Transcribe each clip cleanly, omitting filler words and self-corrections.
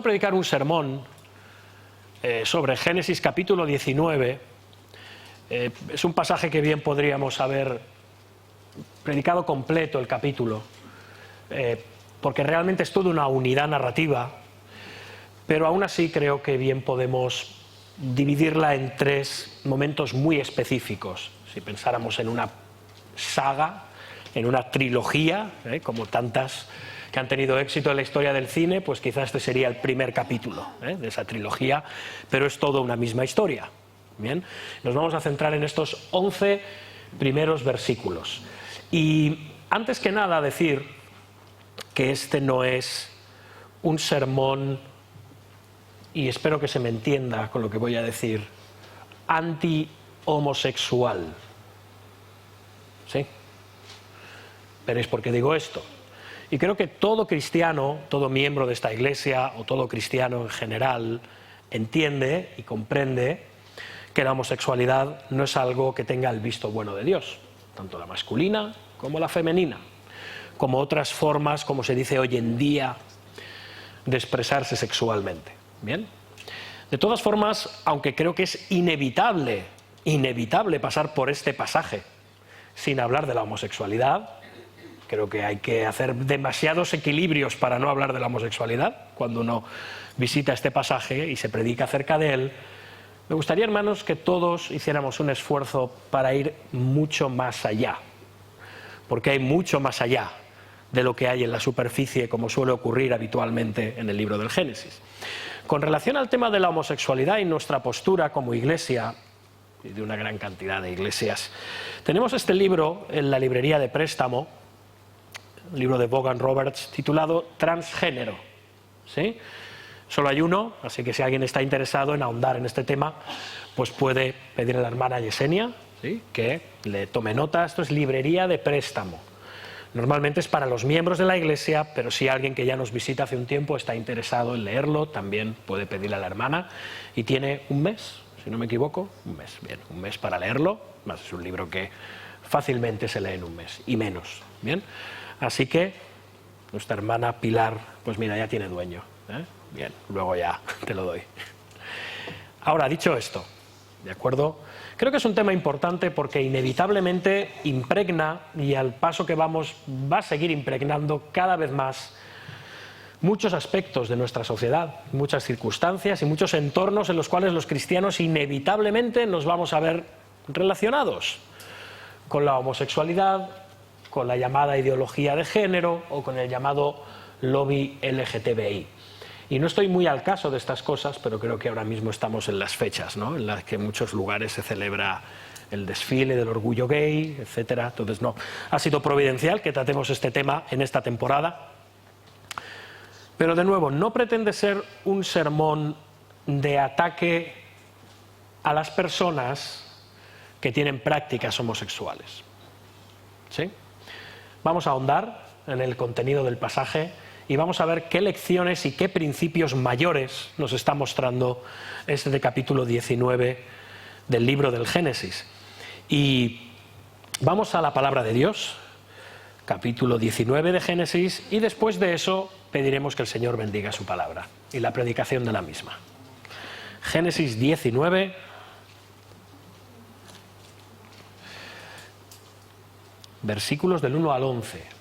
predicar un sermón sobre Génesis capítulo 19. Es un pasaje que bien podríamos haber predicado completo el capítulo, porque realmente es toda una unidad narrativa, pero aún así creo que bien podemos dividirla en tres momentos muy específicos. Si pensáramos en una saga, en una trilogía, como tantas que han tenido éxito en la historia del cine, pues quizás este sería el primer capítulo de esa trilogía, pero es toda una misma historia. Bien, nos vamos a centrar en estos 11 primeros versículos. Y antes que nada decir que este no es un sermón, y espero que se me entienda con lo que voy a decir, anti-homosexual. ¿Sí? Veréis por qué digo esto. Y creo que todo cristiano, todo miembro de esta iglesia o todo cristiano en general entiende y comprende que la homosexualidad no es algo que tenga el visto bueno de Dios, tanto la masculina como la femenina, como otras formas, como se dice hoy en día, de expresarse sexualmente. ¿Bien? De todas formas, aunque creo que es inevitable pasar por este pasaje sin hablar de la homosexualidad, creo que hay que hacer demasiados equilibrios para no hablar de la homosexualidad cuando uno visita este pasaje y se predica acerca de él. Me gustaría, hermanos, que todos hiciéramos un esfuerzo para ir mucho más allá, porque hay mucho más allá de lo que hay en la superficie, como suele ocurrir habitualmente en el libro del Génesis. Con relación al tema de la homosexualidad y nuestra postura como iglesia, y de una gran cantidad de iglesias, tenemos este libro en la librería de préstamo, un libro de Vaughan Roberts, titulado Transgénero. ¿Sí? Solo hay uno, así que si alguien está interesado en ahondar en este tema, pues puede pedirle a la hermana Yesenia, ¿sí?, que le tome nota. Esto es librería de préstamo. Normalmente es para los miembros de la iglesia, pero si alguien que ya nos visita hace un tiempo está interesado en leerlo, también puede pedirle a la hermana. Y tiene un mes, si no me equivoco, un mes. Bien, un mes para leerlo. Más es un libro que fácilmente se lee en un mes y menos. Bien, así que nuestra hermana Pilar, pues mira, ya tiene dueño. Bien, luego ya te lo doy. Ahora, dicho esto, ¿de acuerdo? Creo que es un tema importante porque inevitablemente impregna, y al paso que vamos va a seguir impregnando cada vez más muchos aspectos de nuestra sociedad, muchas circunstancias y muchos entornos en los cuales los cristianos inevitablemente nos vamos a ver relacionados con la homosexualidad, con la llamada ideología de género o con el llamado lobby LGTBI. Y no estoy muy al caso de estas cosas, pero creo que ahora mismo estamos en las fechas, ¿no?, en las que en muchos lugares se celebra el desfile del orgullo gay, etcétera. Entonces, no, ha sido providencial que tratemos este tema en esta temporada. Pero de nuevo, no pretende ser un sermón de ataque a las personas que tienen prácticas homosexuales. ¿Sí? Vamos a ahondar en el contenido del pasaje y vamos a ver qué lecciones y qué principios mayores nos está mostrando este capítulo 19 del libro del Génesis. Y vamos a la palabra de Dios, capítulo 19 de Génesis, y después de eso pediremos que el Señor bendiga su palabra y la predicación de la misma. Génesis 19, versículos del 1 al 11.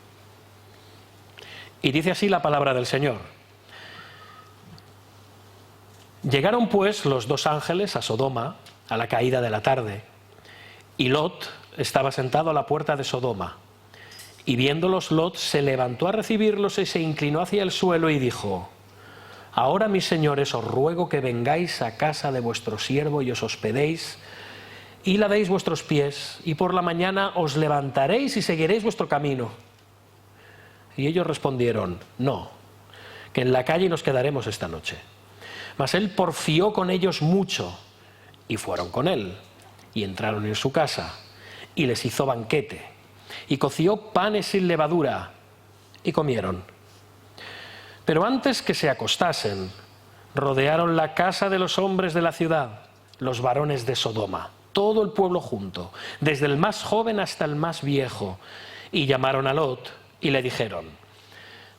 Y dice así la palabra del Señor. Llegaron pues los dos ángeles a Sodoma a la caída de la tarde, y Lot estaba sentado a la puerta de Sodoma. Y viéndolos, Lot se levantó a recibirlos y se inclinó hacia el suelo y dijo: Ahora, mis señores, os ruego que vengáis a casa de vuestro siervo y os hospedéis, y lavéis vuestros pies, y por la mañana os levantaréis y seguiréis vuestro camino. Y ellos respondieron: No, que en la calle nos quedaremos esta noche. Mas él porfió con ellos mucho, y fueron con él, y entraron en su casa, y les hizo banquete, y coció panes sin levadura, y comieron. Pero antes que se acostasen, rodearon la casa de los hombres de la ciudad, los varones de Sodoma, todo el pueblo junto, desde el más joven hasta el más viejo, y llamaron a Lot, y le dijeron: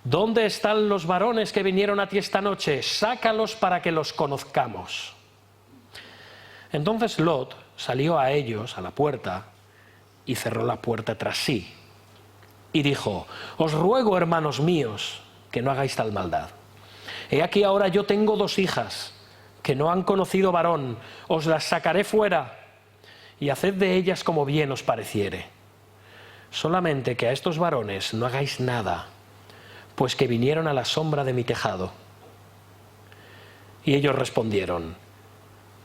¿dónde están los varones que vinieron a ti esta noche? Sácalos para que los conozcamos. Entonces Lot salió a ellos, a la puerta, y cerró la puerta tras sí. Y dijo: os ruego, hermanos míos, que no hagáis tal maldad. He aquí ahora yo tengo 2 hijas, que no han conocido varón, os las sacaré fuera, y haced de ellas como bien os pareciere. Solamente que a estos varones no hagáis nada, pues que vinieron a la sombra de mi tejado. Y ellos respondieron: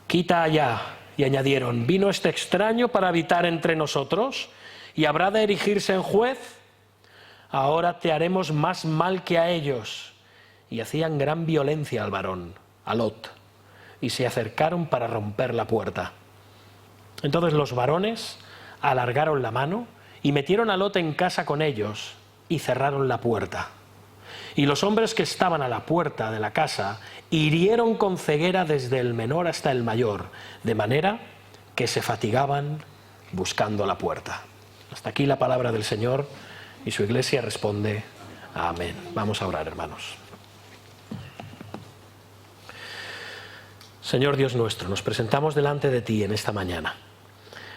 quita allá. Y añadieron: ¿vino este extraño para habitar entre nosotros? ¿Y habrá de erigirse en juez? Ahora te haremos más mal que a ellos. Y hacían gran violencia al varón, a Lot, y se acercaron para romper la puerta. Entonces los varones alargaron la mano y metieron a Lot en casa con ellos y cerraron la puerta. Y los hombres que estaban a la puerta de la casa hirieron con ceguera desde el menor hasta el mayor, de manera que se fatigaban buscando la puerta. Hasta aquí la palabra del Señor, y su iglesia responde: amén. Vamos a orar, hermanos. Señor Dios nuestro, nos presentamos delante de ti en esta mañana,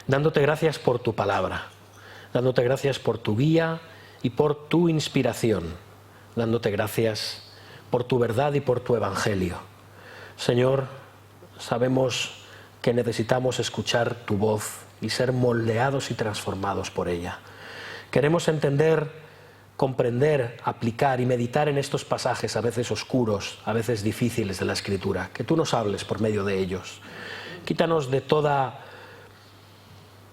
dándote gracias por tu palabra, dándote gracias por tu guía y por tu inspiración, dándote gracias por tu verdad y por tu evangelio. Señor, sabemos que necesitamos escuchar tu voz y ser moldeados y transformados por ella. Queremos entender, comprender, aplicar y meditar en estos pasajes a veces oscuros, a veces difíciles de la Escritura, que tú nos hables por medio de ellos. Quítanos de toda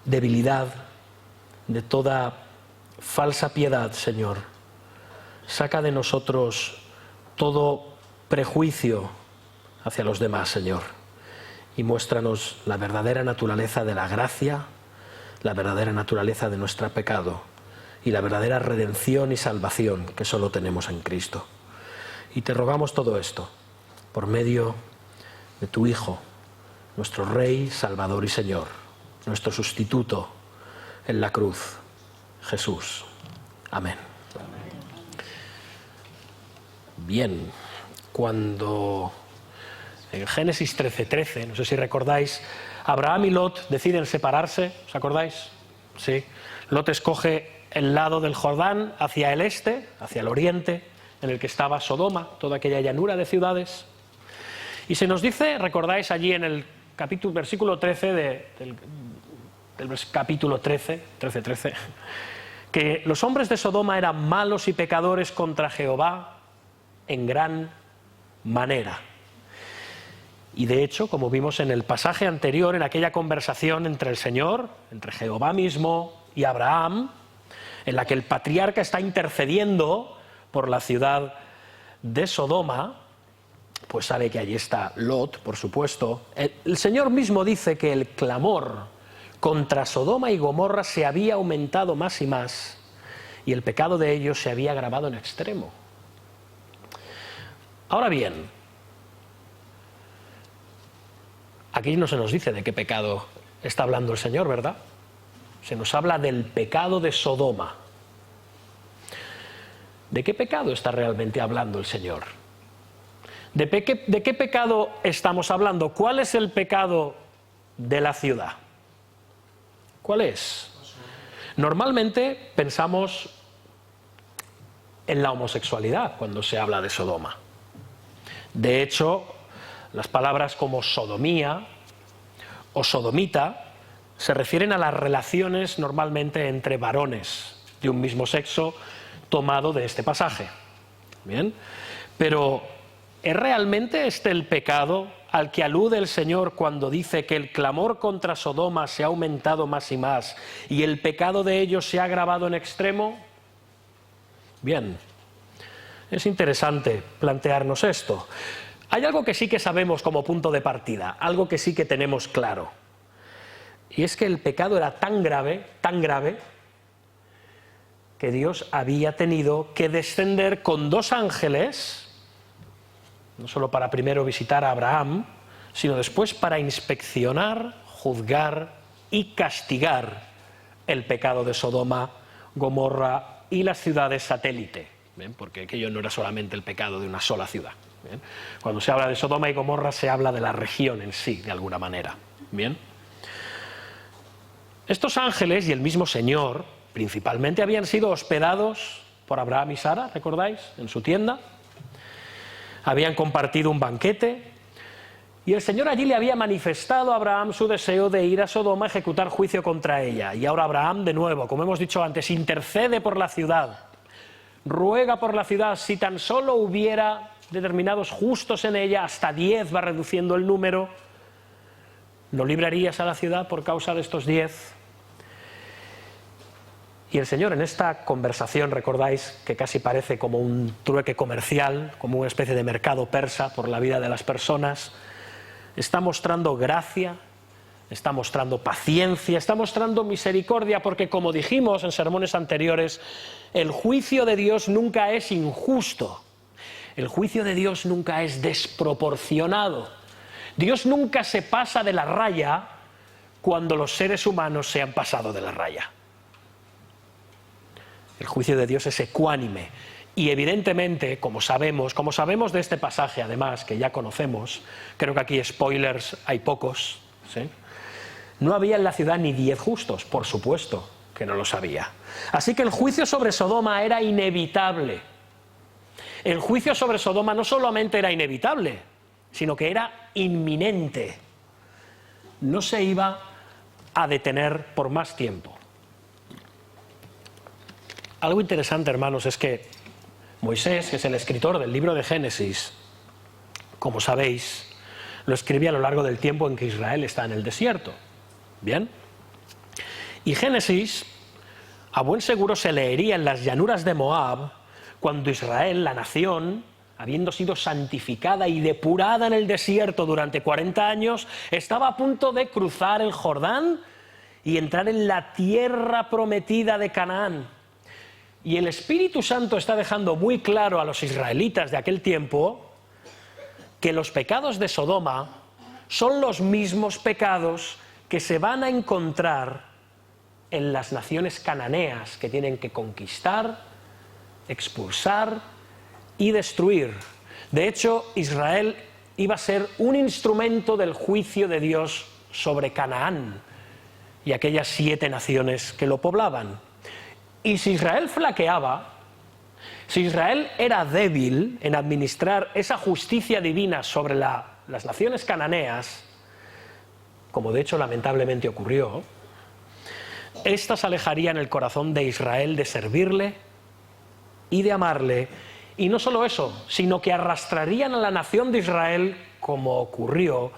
debilidad, de toda falsa piedad, Señor. Saca de nosotros todo prejuicio hacia los demás, Señor, y muéstranos la verdadera naturaleza de la gracia, la verdadera naturaleza de nuestro pecado y la verdadera redención y salvación que solo tenemos en Cristo. Y te rogamos todo esto por medio de tu Hijo, nuestro Rey, Salvador y Señor, nuestro sustituto en la cruz, Jesús. Amén. Bien, cuando en Génesis 13:13, no sé si recordáis, Abraham y Lot deciden separarse, ¿os acordáis? Sí. Lot escoge el lado del Jordán hacia el este, hacia el oriente, en el que estaba Sodoma, toda aquella llanura de ciudades. Y se nos dice, recordáis allí en el versículo 13 del capítulo 13, que los hombres de Sodoma eran malos y pecadores contra Jehová en gran manera. Y de hecho, como vimos en el pasaje anterior, en aquella conversación entre el Señor, entre Jehová mismo y Abraham, en la que el patriarca está intercediendo por la ciudad de Sodoma, pues sabe que allí está Lot, por supuesto. El Señor mismo dice que el clamor contra Sodoma y Gomorra se había aumentado más y más, y el pecado de ellos se había agravado en extremo. Ahora bien, aquí no se nos dice de qué pecado está hablando el Señor, ¿verdad? Se nos habla del pecado de Sodoma. ¿De qué pecado está realmente hablando el Señor? ¿De qué pecado estamos hablando? ¿Cuál es el pecado de la ciudad? ¿Cuál es? Normalmente pensamos en la homosexualidad cuando se habla de Sodoma. De hecho, las palabras como sodomía o sodomita se refieren a las relaciones normalmente entre varones de un mismo sexo tomado de este pasaje. Bien, pero ¿es realmente este el pecado al que alude el Señor cuando dice que el clamor contra Sodoma se ha aumentado más y más y el pecado de ellos se ha agravado en extremo? Bien, es interesante plantearnos esto. Hay algo que sí que sabemos como punto de partida, algo que sí que tenemos claro. Y es que el pecado era tan grave, que Dios había tenido que descender con 2 ángeles, no solo para primero visitar a Abraham, sino después para inspeccionar, juzgar y castigar el pecado de Sodoma, Gomorra y las ciudades satélite, ¿bien? Porque aquello no era solamente el pecado de una sola ciudad. ¿Bien? Cuando se habla de Sodoma y Gomorra se habla de la región en sí, de alguna manera. ¿Bien? Estos ángeles y el mismo Señor principalmente habían sido hospedados por Abraham y Sara, ¿recordáis? En su tienda. Habían compartido un banquete y el Señor allí le había manifestado a Abraham su deseo de ir a Sodoma a ejecutar juicio contra ella. Y ahora Abraham, de nuevo, como hemos dicho antes, intercede por la ciudad, ruega por la ciudad. Si tan solo hubiera determinados justos en ella, hasta 10 va reduciendo el número, ¿no librarías a la ciudad por causa de estos 10? Y el Señor en esta conversación, recordáis que casi parece como un trueque comercial, como una especie de mercado persa por la vida de las personas, está mostrando gracia, está mostrando paciencia, está mostrando misericordia, porque como dijimos en sermones anteriores, el juicio de Dios nunca es injusto, el juicio de Dios nunca es desproporcionado. Dios nunca se pasa de la raya cuando los seres humanos se han pasado de la raya. El juicio de Dios es ecuánime y evidentemente, como sabemos de este pasaje además, que ya conocemos, creo que aquí spoilers hay pocos, ¿sí? No había en la ciudad ni 10 justos, por supuesto que no los había. Así que el juicio sobre Sodoma era inevitable. El juicio sobre Sodoma no solamente era inevitable, sino que era inminente. No se iba a detener por más tiempo. Algo interesante, hermanos, es que Moisés, que es el escritor del libro de Génesis, como sabéis, lo escribe a lo largo del tiempo en que Israel está en el desierto. ¿Bien? Y Génesis, a buen seguro, se leería en las llanuras de Moab, cuando Israel, la nación, habiendo sido santificada y depurada en el desierto durante 40 años, estaba a punto de cruzar el Jordán y entrar en la tierra prometida de Canaán. Y el Espíritu Santo está dejando muy claro a los israelitas de aquel tiempo que los pecados de Sodoma son los mismos pecados que se van a encontrar en las naciones cananeas que tienen que conquistar, expulsar y destruir. De hecho, Israel iba a ser un instrumento del juicio de Dios sobre Canaán y aquellas 7 naciones que lo poblaban. Y si Israel flaqueaba, si Israel era débil en administrar esa justicia divina sobre las naciones cananeas, como de hecho lamentablemente ocurrió, éstas alejarían el corazón de Israel de servirle y de amarle, y no solo eso, sino que arrastrarían a la nación de Israel, como ocurrió,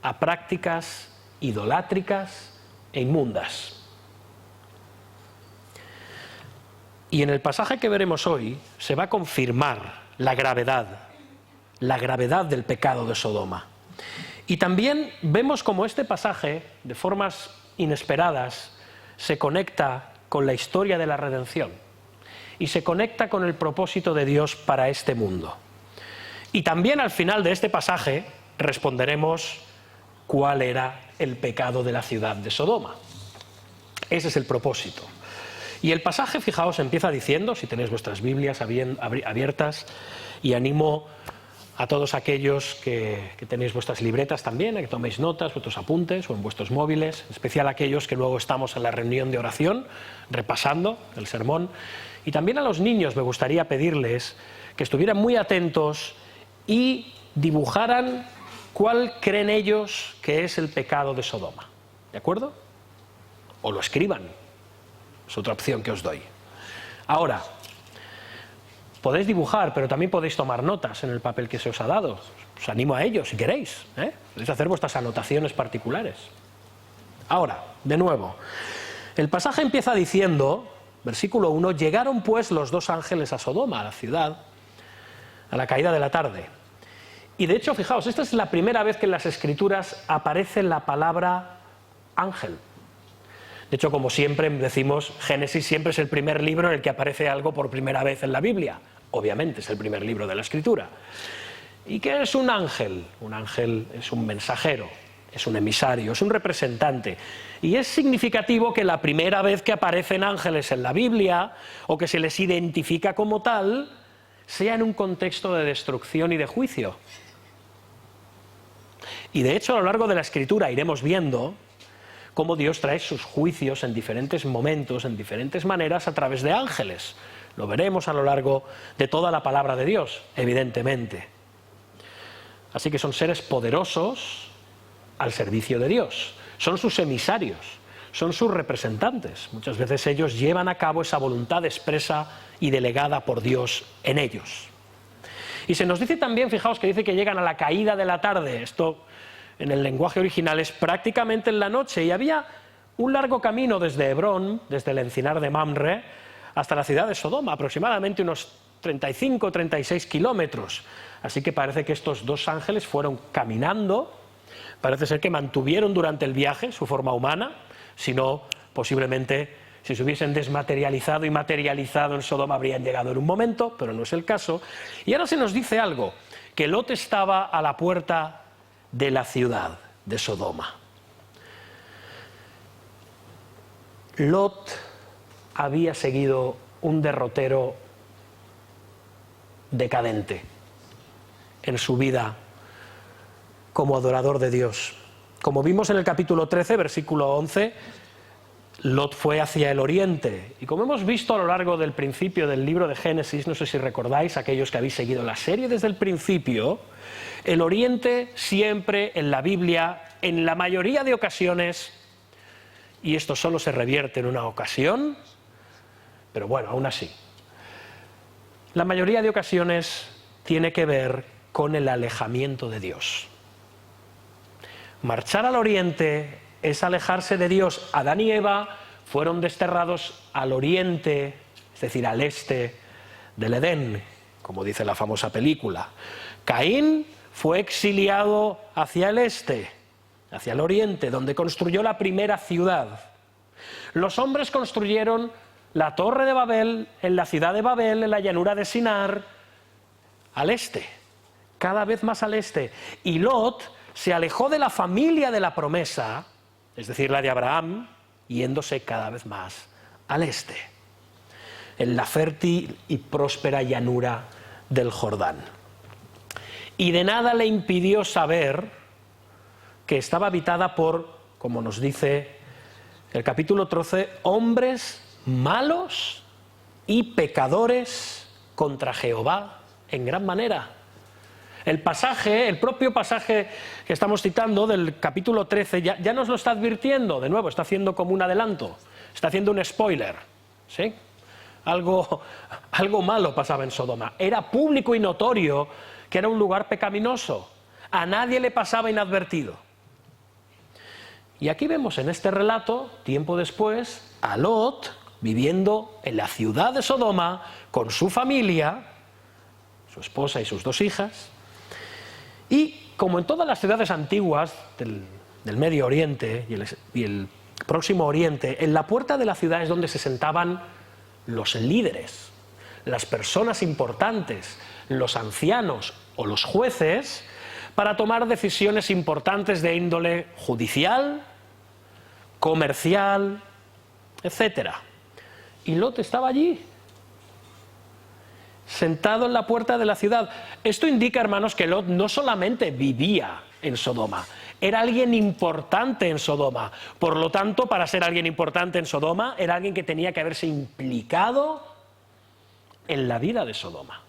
a prácticas idolátricas e inmundas. Y en el pasaje que veremos hoy se va a confirmar la gravedad del pecado de Sodoma. Y también vemos cómo este pasaje, de formas inesperadas, se conecta con la historia de la redención y se conecta con el propósito de Dios para este mundo. Y también al final de este pasaje responderemos cuál era el pecado de la ciudad de Sodoma. Ese es el propósito. Y el pasaje, fijaos, empieza diciendo, si tenéis vuestras Biblias abiertas, y animo a todos aquellos que tenéis vuestras libretas también, a que toméis notas, vuestros apuntes o en vuestros móviles, en especial aquellos que luego estamos en la reunión de oración, repasando el sermón. Y también a los niños me gustaría pedirles que estuvieran muy atentos y dibujaran cuál creen ellos que es el pecado de Sodoma. ¿De acuerdo? O lo escriban. Es otra opción que os doy. Ahora, podéis dibujar, pero también podéis tomar notas en el papel que se os ha dado. Os animo a ello, si queréis. Podéis hacer vuestras anotaciones particulares. Ahora, de nuevo, el pasaje empieza diciendo, versículo 1, llegaron pues los 2 ángeles a Sodoma, a la ciudad, a la caída de la tarde. Y de hecho, fijaos, esta es la primera vez que en las Escrituras aparece la palabra ángel. De hecho, como siempre decimos, Génesis siempre es el primer libro en el que aparece algo por primera vez en la Biblia. Obviamente es el primer libro de la Escritura. ¿Y qué es un ángel? Un ángel es un mensajero. es un emisario, es un representante. Y es significativo que la primera vez que aparecen ángeles en la Biblia, o que se les identifica como tal, sea en un contexto de destrucción y de juicio. Y de hecho, a lo largo de la Escritura iremos viendo cómo Dios trae sus juicios en diferentes momentos, en diferentes maneras, a través de ángeles. Lo veremos a lo largo de toda la palabra de Dios, evidentemente. Así que son seres poderosos al servicio de Dios. Son sus emisarios, son sus representantes. Muchas veces ellos llevan a cabo esa voluntad expresa y delegada por Dios en ellos. Y se nos dice también, fijaos que dice que llegan a la caída de la tarde. Esto en el lenguaje original es prácticamente en la noche, y había un largo camino desde Hebrón, desde el encinar de Mamre, hasta la ciudad de Sodoma, aproximadamente unos 35-36 kilómetros. Así que parece que estos dos ángeles fueron caminando, parece ser que mantuvieron durante el viaje su forma humana, si no, posiblemente, si se hubiesen desmaterializado y materializado en Sodoma habrían llegado en un momento, pero no es el caso. Y ahora se nos dice algo, que Lot estaba a la puerta de la ciudad de Sodoma. Lot había seguido un derrotero decadente en su vida como adorador de Dios. Como vimos en el capítulo 13, versículo 11, Lot fue hacia el oriente, y como hemos visto a lo largo del principio del libro de Génesis, no sé si recordáis, aquellos que habéis seguido la serie desde el principio, el oriente siempre en la Biblia, en la mayoría de ocasiones, y esto solo se revierte en una ocasión, pero bueno, aún así, la mayoría de ocasiones tiene que ver con el alejamiento de Dios. Marchar al oriente es alejarse de Dios. Adán y Eva fueron desterrados al oriente, es decir, al este del Edén, como dice la famosa película. Caín fue exiliado hacia el este, hacia el oriente, donde construyó la primera ciudad. Los hombres construyeron la Torre de Babel, en la ciudad de Babel, en la llanura de Sinar, al este, cada vez más al este. Y Lot se alejó de la familia de la promesa, es decir, la de Abraham, yéndose cada vez más al este, en la fértil y próspera llanura del Jordán. Y de nada le impidió saber que estaba habitada por, como nos dice el capítulo 13, hombres malos y pecadores contra Jehová en gran manera. El pasaje, el propio pasaje que estamos citando del capítulo 13 ya nos lo está advirtiendo, de nuevo, está haciendo como un adelanto, está haciendo un spoiler, ¿sí? Algo malo pasaba en Sodoma, era público y notorio que era un lugar pecaminoso, a nadie le pasaba inadvertido. Y aquí vemos en este relato, tiempo después, a Lot viviendo en la ciudad de Sodoma con su familia, su esposa y sus dos hijas. Y como en todas las ciudades antiguas del Medio Oriente y el Próximo Oriente, en la puerta de la ciudad es donde se sentaban los líderes, las personas importantes, los ancianos o los jueces, para tomar decisiones importantes de índole judicial, comercial, etc. Y Lot estaba allí, sentado en la puerta de la ciudad. Esto indica, hermanos, que Lot no solamente vivía en Sodoma, era alguien importante en Sodoma. Por lo tanto, para ser alguien importante en Sodoma, era alguien que tenía que haberse implicado en la vida de Sodoma.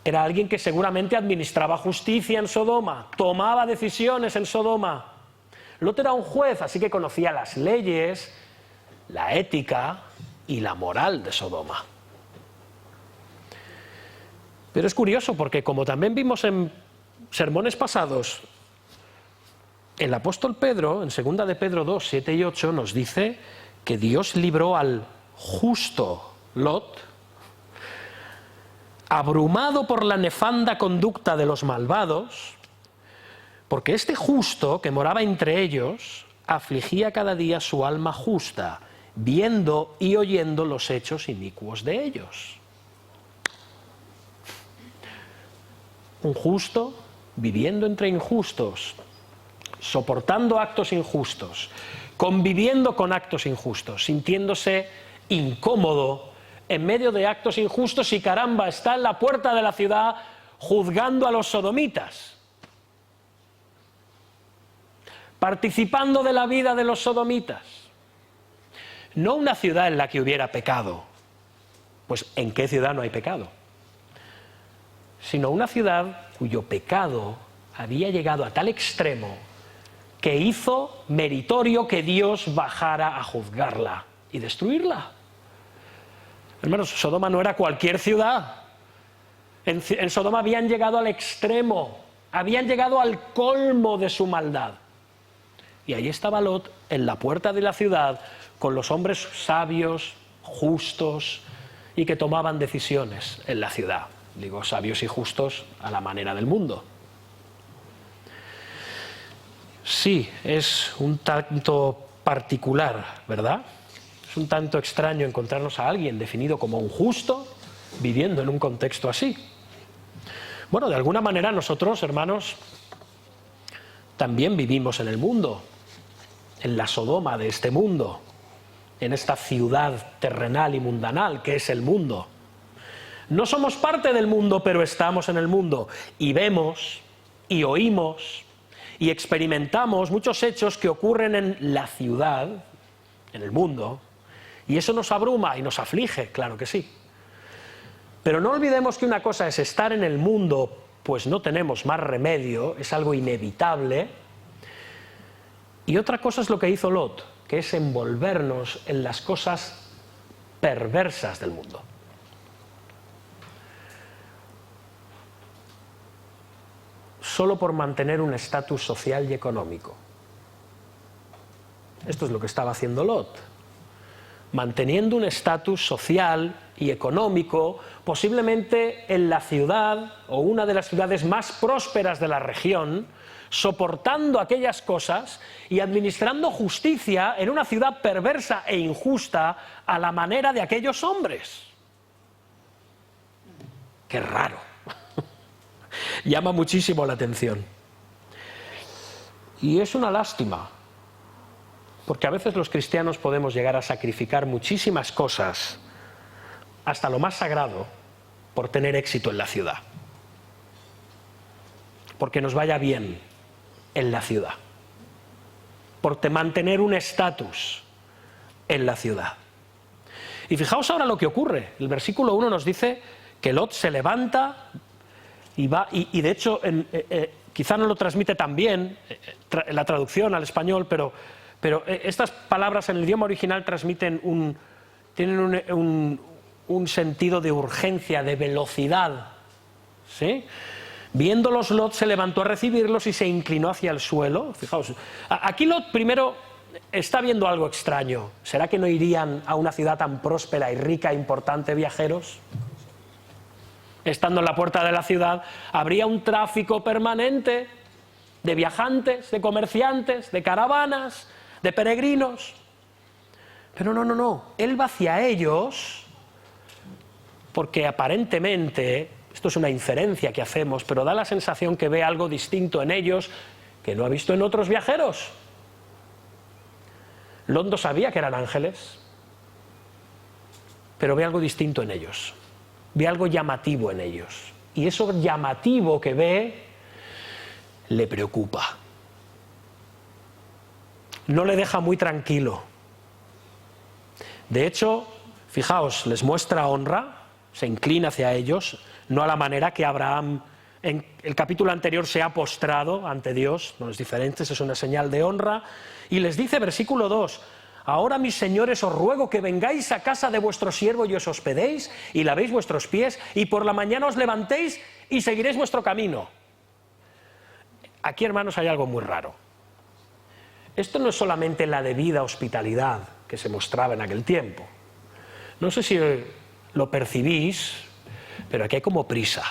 Era alguien que seguramente administraba justicia en Sodoma, tomaba decisiones en Sodoma. Lot era un juez, así que conocía las leyes, la ética y la moral de Sodoma. Pero es curioso porque, como también vimos en sermones pasados, el apóstol Pedro, en 2 de Pedro 2, 7 y 8, nos dice que Dios libró al justo Lot, abrumado por la nefanda conducta de los malvados, porque este justo que moraba entre ellos afligía cada día su alma justa, viendo y oyendo los hechos inicuos de ellos. Un justo viviendo entre injustos, soportando actos injustos, conviviendo con actos injustos, sintiéndose incómodo en medio de actos injustos y caramba, está en la puerta de la ciudad juzgando a los sodomitas, participando de la vida de los sodomitas. No una ciudad en la que hubiera pecado, pues ¿en qué ciudad no hay pecado? Sino una ciudad cuyo pecado había llegado a tal extremo que hizo meritorio que Dios bajara a juzgarla y destruirla. Hermanos, Sodoma no era cualquier ciudad. En Sodoma habían llegado al extremo, habían llegado al colmo de su maldad. Y ahí estaba Lot en la puerta de la ciudad con los hombres sabios, justos y que tomaban decisiones en la ciudad. Digo sabios y justos a la manera del mundo. Sí, es un tanto particular, ¿verdad? Es un tanto extraño encontrarnos a alguien definido como un justo viviendo en un contexto así. Bueno, de alguna manera nosotros, hermanos, también vivimos en el mundo, en la Sodoma de este mundo, en esta ciudad terrenal y mundanal que es el mundo. No somos parte del mundo, pero estamos en el mundo y vemos y oímos y experimentamos muchos hechos que ocurren en la ciudad, en el mundo, y eso nos abruma y nos aflige, claro que sí. Pero no olvidemos que una cosa es estar en el mundo, pues no tenemos más remedio, es algo inevitable, y otra cosa es lo que hizo Lot, que es envolvernos en las cosas perversas del mundo. Solo por mantener un estatus social y económico. Esto es lo que estaba haciendo Lot, manteniendo un estatus social y económico, posiblemente en la ciudad o una de las ciudades más prósperas de la región, soportando aquellas cosas y administrando justicia en una ciudad perversa e injusta a la manera de aquellos hombres. ¡Qué raro! Llama muchísimo la atención. Y es una lástima, porque a veces los cristianos podemos llegar a sacrificar muchísimas cosas, hasta lo más sagrado, por tener éxito en la ciudad. Porque nos vaya bien en la ciudad. Por mantener un estatus en la ciudad. Y fijaos ahora lo que ocurre. El versículo 1 nos dice que Lot se levanta y va, y de hecho, quizá no lo transmite tan bien la traducción al español, pero estas palabras en el idioma original tienen un sentido de urgencia, de velocidad, ¿sí? Viéndolos, Lot se levantó a recibirlos y se inclinó hacia el suelo. Fijaos, aquí Lot primero está viendo algo extraño. ¿Será que no irían a una ciudad tan próspera y rica e importante viajeros? Estando en la puerta de la ciudad, habría un tráfico permanente de viajantes, de comerciantes, de caravanas, de peregrinos. Pero no. Él va hacia ellos porque aparentemente, esto es una inferencia que hacemos, pero da la sensación que ve algo distinto en ellos que no ha visto en otros viajeros. Lot no sabía que eran ángeles, pero ve algo distinto en ellos. Ve algo llamativo en ellos. Y eso llamativo que ve le preocupa. No le deja muy tranquilo. De hecho, fijaos, les muestra honra, se inclina hacia ellos, no a la manera que Abraham en el capítulo anterior se ha postrado ante Dios, no es diferente, es una señal de honra. Y les dice, versículo 2, ahora, mis señores, os ruego que vengáis a casa de vuestro siervo y os hospedéis y lavéis vuestros pies y por la mañana os levantéis y seguiréis vuestro camino. Aquí, hermanos, hay algo muy raro. Esto no es solamente la debida hospitalidad que se mostraba en aquel tiempo. No sé si lo percibís, pero aquí hay como prisa.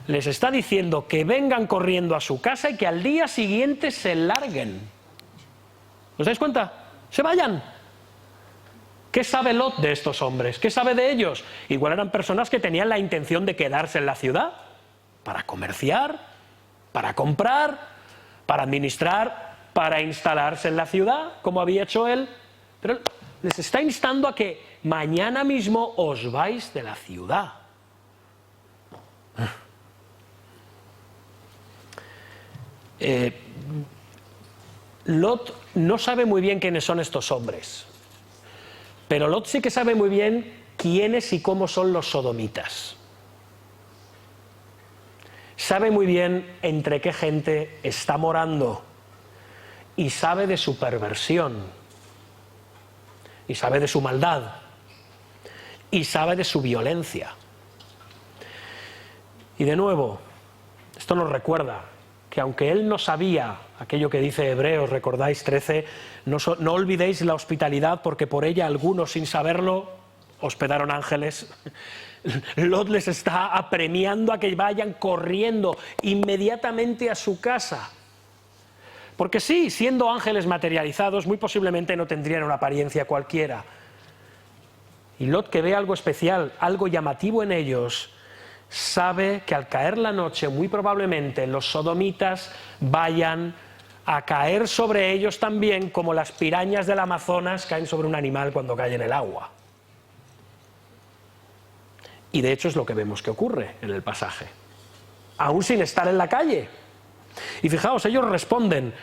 Les está diciendo que vengan corriendo a su casa y que al día siguiente se larguen. ¿Os dais cuenta? ¡Se vayan! ¿Qué sabe Lot de estos hombres? ¿Qué sabe de ellos? Igual eran personas que tenían la intención de quedarse en la ciudad para comerciar, para comprar, para administrar, para instalarse en la ciudad, como había hecho él, pero les está instando a que mañana mismo os vais de la ciudad. Lot no sabe muy bien quiénes son estos hombres, pero Lot sí que sabe muy bien quiénes y cómo son los sodomitas. Sabe muy bien entre qué gente está morando y sabe de su perversión y sabe de su maldad y sabe de su violencia. Y de nuevo, esto nos recuerda que aunque él no sabía aquello que dice Hebreos, recordáis 13, no olvidéis la hospitalidad porque por ella algunos sin saberlo hospedaron ángeles. Lot les está apremiando a que vayan corriendo inmediatamente a su casa. Porque sí, siendo ángeles materializados, muy posiblemente no tendrían una apariencia cualquiera. Y Lot, que ve algo especial, algo llamativo en ellos, sabe que al caer la noche, muy probablemente los sodomitas vayan a caer sobre ellos también, como las pirañas del Amazonas caen sobre un animal cuando cae en el agua. Y de hecho es lo que vemos que ocurre en el pasaje, aún sin estar en la calle. Y fijaos, ellos responden,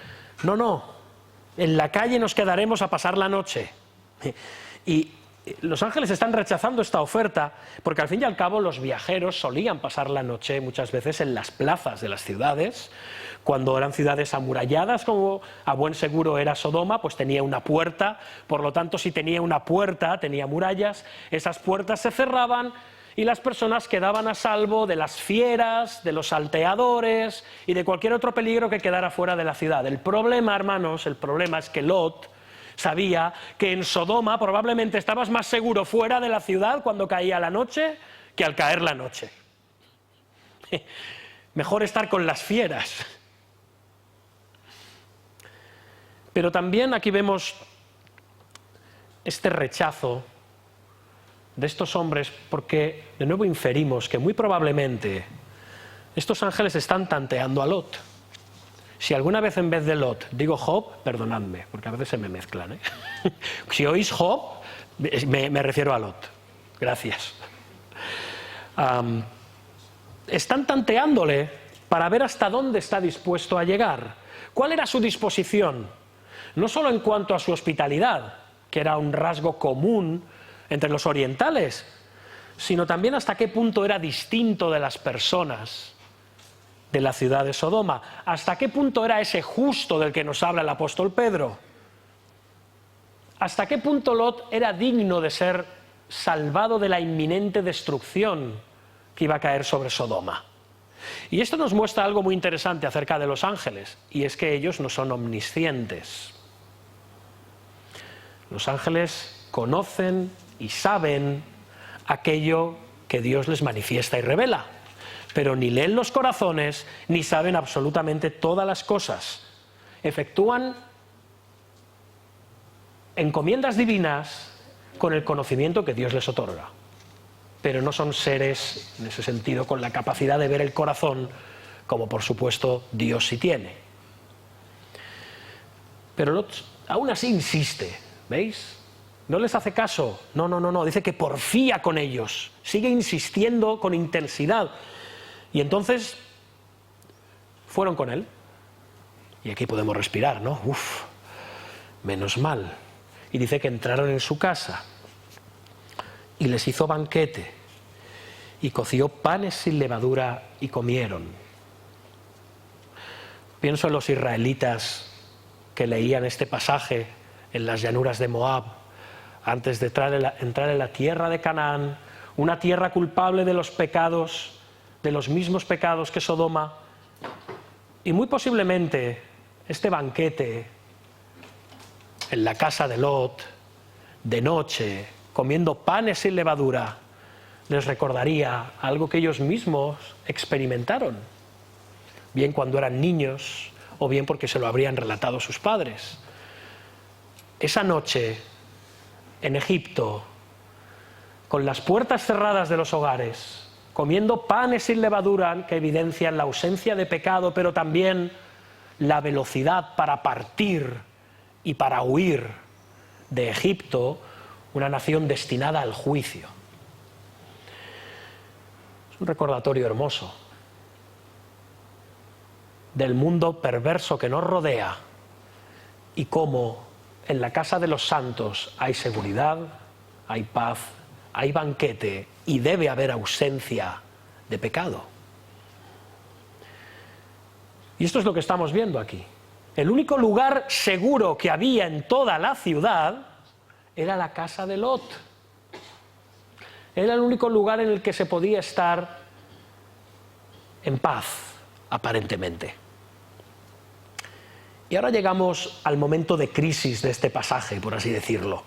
no, en la calle nos quedaremos a pasar la noche. Y los ángeles están rechazando esta oferta porque al fin y al cabo los viajeros solían pasar la noche muchas veces en las plazas de las ciudades. Cuando eran ciudades amuralladas, como a buen seguro era Sodoma, pues tenía una puerta, por lo tanto si tenía una puerta, tenía murallas, esas puertas se cerraban y las personas quedaban a salvo de las fieras, de los salteadores y de cualquier otro peligro que quedara fuera de la ciudad. El problema, hermanos, el problema es que Lot sabía que en Sodoma probablemente estabas más seguro fuera de la ciudad cuando caía la noche que al caer la noche. Mejor estar con las fieras. Pero también aquí vemos este rechazo de estos hombres porque de nuevo inferimos que muy probablemente estos ángeles están tanteando a Lot. Si alguna vez en vez de Lot digo Job, perdonadme, porque a veces se me mezclan, ¿eh? Si oís Job, me refiero a Lot. Gracias. Están tanteándole para ver hasta dónde está dispuesto a llegar. ¿Cuál era su disposición? No solo en cuanto a su hospitalidad, que era un rasgo común entre los orientales, sino también hasta qué punto era distinto de las personas de la ciudad de Sodoma. ¿Hasta qué punto era ese justo del que nos habla el apóstol Pedro? ¿Hasta qué punto Lot era digno de ser salvado de la inminente destrucción que iba a caer sobre Sodoma? Y esto nos muestra algo muy interesante acerca de los ángeles, y es que ellos no son omniscientes. Los ángeles conocen y saben aquello que Dios les manifiesta y revela, pero ni leen los corazones ni saben absolutamente todas las cosas. Efectúan encomiendas divinas con el conocimiento que Dios les otorga, pero no son seres, en ese sentido, con la capacidad de ver el corazón, como por supuesto Dios sí tiene. Pero Lot aún así insiste, ¿veis? No les hace caso, no, dice que porfía con ellos, sigue insistiendo con intensidad. Y entonces fueron con él. Y aquí podemos respirar, ¿no? Uf, menos mal. Y dice que entraron en su casa y les hizo banquete y coció panes sin levadura y comieron. Pienso en los israelitas que leían este pasaje en las llanuras de Moab antes de entrar en la tierra de Canaán, una tierra culpable de los pecados, de los mismos pecados que Sodoma. Y muy posiblemente este banquete en la casa de Lot, de noche, comiendo panes sin levadura, les recordaría algo que ellos mismos experimentaron, bien cuando eran niños o bien porque se lo habrían relatado sus padres. Esa noche en Egipto, con las puertas cerradas de los hogares, comiendo panes sin levadura que evidencian la ausencia de pecado, pero también la velocidad para partir y para huir de Egipto, una nación destinada al juicio. Es un recordatorio hermoso del mundo perverso que nos rodea y cómo en la casa de los santos hay seguridad, hay paz, hay banquete y debe haber ausencia de pecado. Y esto es lo que estamos viendo aquí. El único lugar seguro que había en toda la ciudad era la casa de Lot. Era el único lugar en el que se podía estar en paz, aparentemente. Y ahora llegamos al momento de crisis de este pasaje, por así decirlo.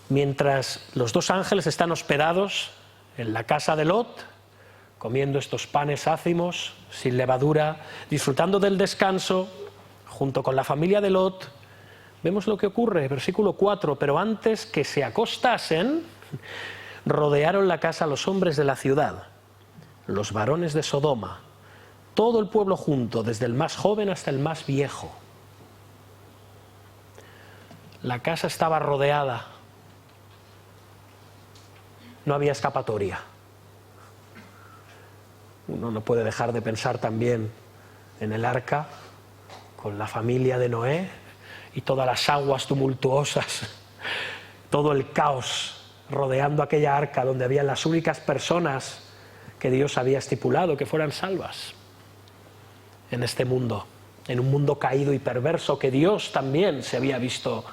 Mientras los dos ángeles están hospedados en la casa de Lot, comiendo estos panes ácimos, sin levadura, disfrutando del descanso, junto con la familia de Lot, vemos lo que ocurre, versículo 4, pero antes que se acostasen, rodearon la casa los hombres de la ciudad, los varones de Sodoma, todo el pueblo junto, desde el más joven hasta el más viejo. La casa estaba rodeada, no había escapatoria. Uno no puede dejar de pensar también en el arca, con la familia de Noé y todas las aguas tumultuosas, todo el caos rodeando aquella arca donde habían las únicas personas que Dios había estipulado que fueran salvas en este mundo, en un mundo caído y perverso que Dios también se había visto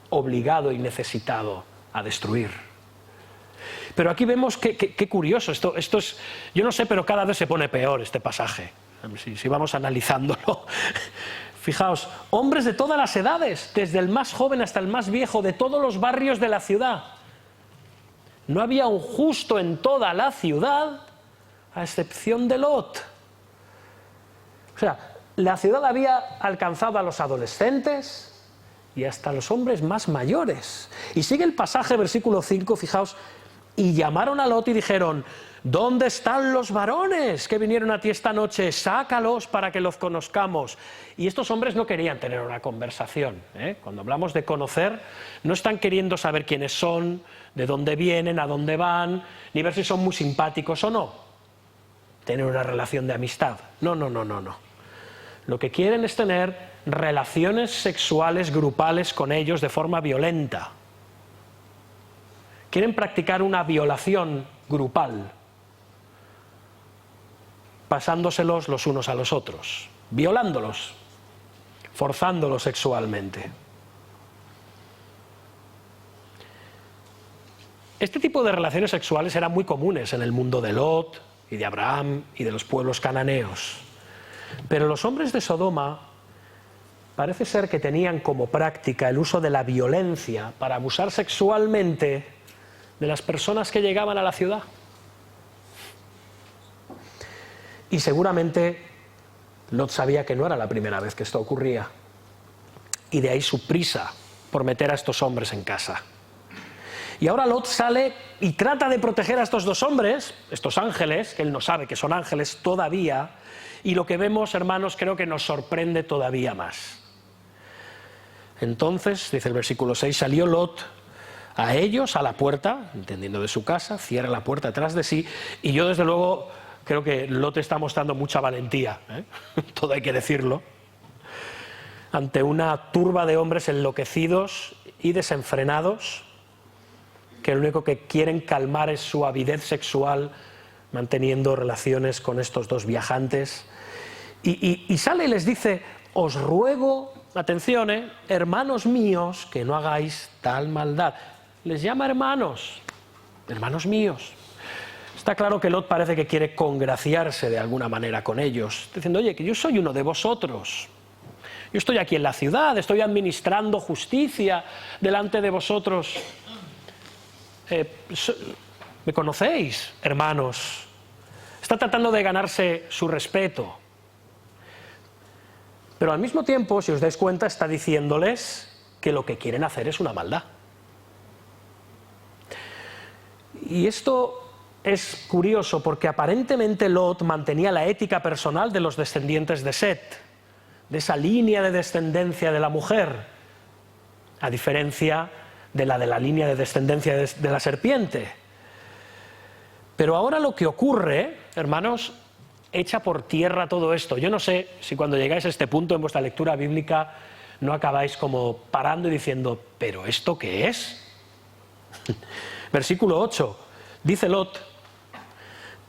obligado y necesitado a destruir. Pero aquí vemos qué curioso, esto es, yo no sé, pero cada vez se pone peor este pasaje, si vamos analizándolo. Fijaos, hombres de todas las edades, desde el más joven hasta el más viejo, de todos los barrios de la ciudad. No había un justo en toda la ciudad, a excepción de Lot. O sea, la ciudad había alcanzado a los adolescentes y hasta los hombres más mayores. Y sigue el pasaje, versículo 5, fijaos, y llamaron a Lot y dijeron: ¿dónde están los varones que vinieron a ti esta noche? Sácalos para que los conozcamos. Y estos hombres no querían tener una conversación, ¿eh? Cuando hablamos de conocer, no están queriendo saber quiénes son, de dónde vienen, a dónde van, ni ver si son muy simpáticos o no. Tener una relación de amistad. No. Lo que quieren es tener relaciones sexuales grupales con ellos de forma violenta. Quieren practicar una violación grupal, pasándoselos los unos a los otros, violándolos, forzándolos sexualmente. Este tipo de relaciones sexuales eran muy comunes en el mundo de Lot y de Abraham y de los pueblos cananeos. Pero los hombres de Sodoma parece ser que tenían como práctica el uso de la violencia para abusar sexualmente de las personas que llegaban a la ciudad. Y seguramente Lot sabía que no era la primera vez que esto ocurría. Y de ahí su prisa por meter a estos hombres en casa. Y ahora Lot sale y trata de proteger a estos dos hombres, estos ángeles, que él no sabe que son ángeles todavía, y lo que vemos, hermanos, creo que nos sorprende todavía más. Entonces, dice el versículo 6, salió Lot a ellos, a la puerta, entendiendo de su casa, cierra la puerta detrás de sí, y yo desde luego creo que Lot está mostrando mucha valentía, ¿eh? Todo hay que decirlo, ante una turba de hombres enloquecidos y desenfrenados, que lo único que quieren calmar es su avidez sexual, manteniendo relaciones con estos dos viajantes, y sale y les dice: os ruego, atención, hermanos míos, que no hagáis tal maldad. Les llama hermanos míos. Está claro que Lot parece que quiere congraciarse de alguna manera con ellos, diciendo: oye, que yo soy uno de vosotros. Yo estoy aquí en la ciudad, estoy administrando justicia delante de vosotros. ¿Me conocéis, hermanos? Está tratando de ganarse su respeto. Pero al mismo tiempo, si os dais cuenta, está diciéndoles que lo que quieren hacer es una maldad. Y esto es curioso porque aparentemente Lot mantenía la ética personal de los descendientes de Set. de esa línea de descendencia de la mujer, a diferencia de la línea de descendencia de la serpiente. Pero ahora lo que ocurre, hermanos, echa por tierra todo esto. Yo no sé si cuando llegáis a este punto en vuestra lectura bíblica no acabáis como parando y diciendo, ¿pero esto qué es? Versículo 8, dice Lot: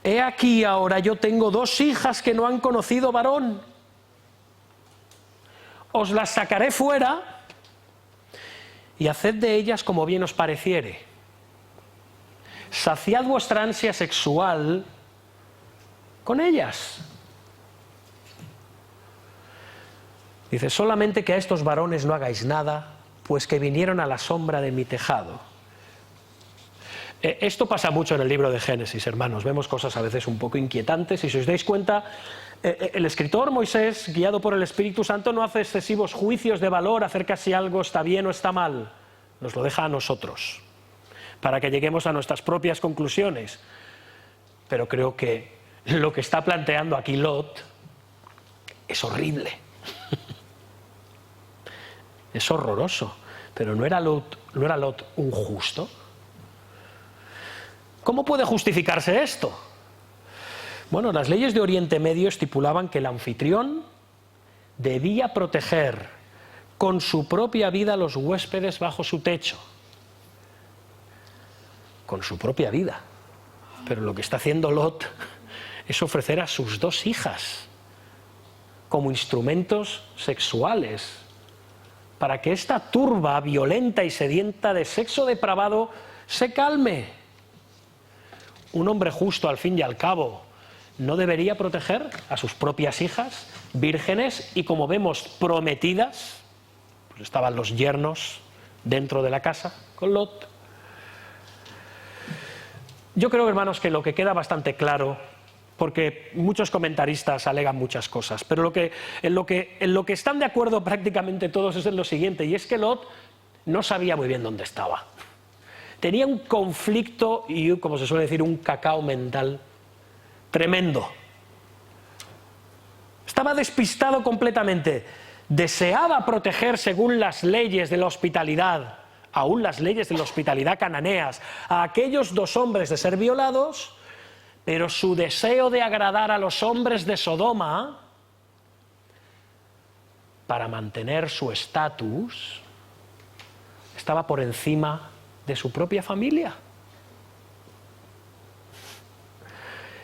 he aquí ahora yo tengo 2 hijas que no han conocido varón. Os las sacaré fuera y haced de ellas como bien os pareciere. Saciad vuestra ansia sexual con ellas. Dice, solamente que a estos varones no hagáis nada, pues que vinieron a la sombra de mi tejado. Esto pasa mucho en el libro de Génesis, hermanos. Vemos cosas a veces un poco inquietantes y si os dais cuenta, el escritor Moisés, guiado por el Espíritu Santo, no hace excesivos juicios de valor acerca si algo está bien o está mal. Nos lo deja a nosotros, para que lleguemos a nuestras propias conclusiones. Pero creo que lo que está planteando aquí Lot es horrible. Es horroroso. Pero ¿no era Lot un justo? ¿Cómo puede justificarse esto? Bueno, las leyes de Oriente Medio estipulaban que el anfitrión debía proteger con su propia vida a los huéspedes bajo su techo. Con su propia vida. Pero lo que está haciendo Lot es ofrecer a sus 2 hijas como instrumentos sexuales para que esta turba violenta y sedienta de sexo depravado se calme. Un hombre justo, al fin y al cabo, ¿no debería proteger a sus propias hijas, vírgenes y, como vemos, prometidas? Pues estaban los yernos dentro de la casa con Lot. Yo creo, hermanos, que lo que queda bastante claro, porque muchos comentaristas alegan muchas cosas, pero en lo que están de acuerdo prácticamente todos es en lo siguiente, y es que Lot no sabía muy bien dónde estaba. Tenía un conflicto y, como se suele decir, un cacao mental tremendo. Estaba despistado completamente. Deseaba proteger, según las leyes de la hospitalidad, aún las leyes de la hospitalidad cananeas, a aquellos 2 hombres de ser violados, pero su deseo de agradar a los hombres de Sodoma para mantener su estatus estaba por encima de su propia familia.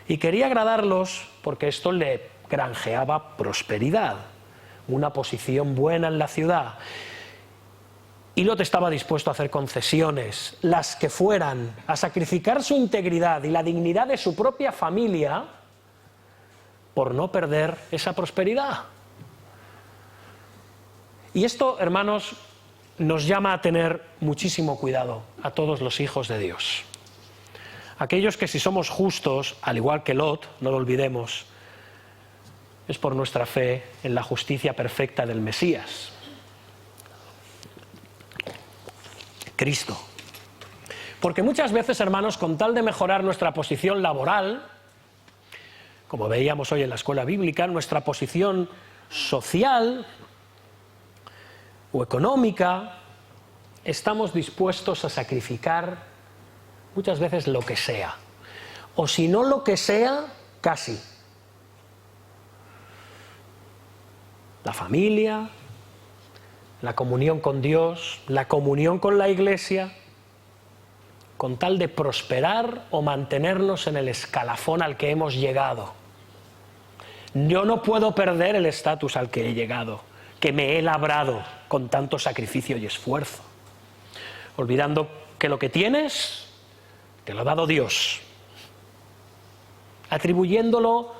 Y quería agradarlos porque esto le granjeaba prosperidad, una posición buena en la ciudad. Y Lot estaba dispuesto a hacer concesiones, las que fueran, a sacrificar su integridad y la dignidad de su propia familia por no perder esa prosperidad. Y esto, hermanos, nos llama a tener muchísimo cuidado a todos los hijos de Dios. Aquellos que, si somos justos, al igual que Lot, no lo olvidemos, es por nuestra fe en la justicia perfecta del Mesías, Cristo. Porque muchas veces, hermanos, con tal de mejorar nuestra posición laboral, como veíamos hoy en la escuela bíblica, nuestra posición social o económica, estamos dispuestos a sacrificar muchas veces lo que sea, o si no lo que sea, casi. La familia, la comunión con Dios, la comunión con la Iglesia, con tal de prosperar o mantenernos en el escalafón al que hemos llegado. Yo no puedo perder el estatus al que he llegado, que me he labrado con tanto sacrificio y esfuerzo, olvidando que lo que tienes te lo ha dado Dios, atribuyéndolo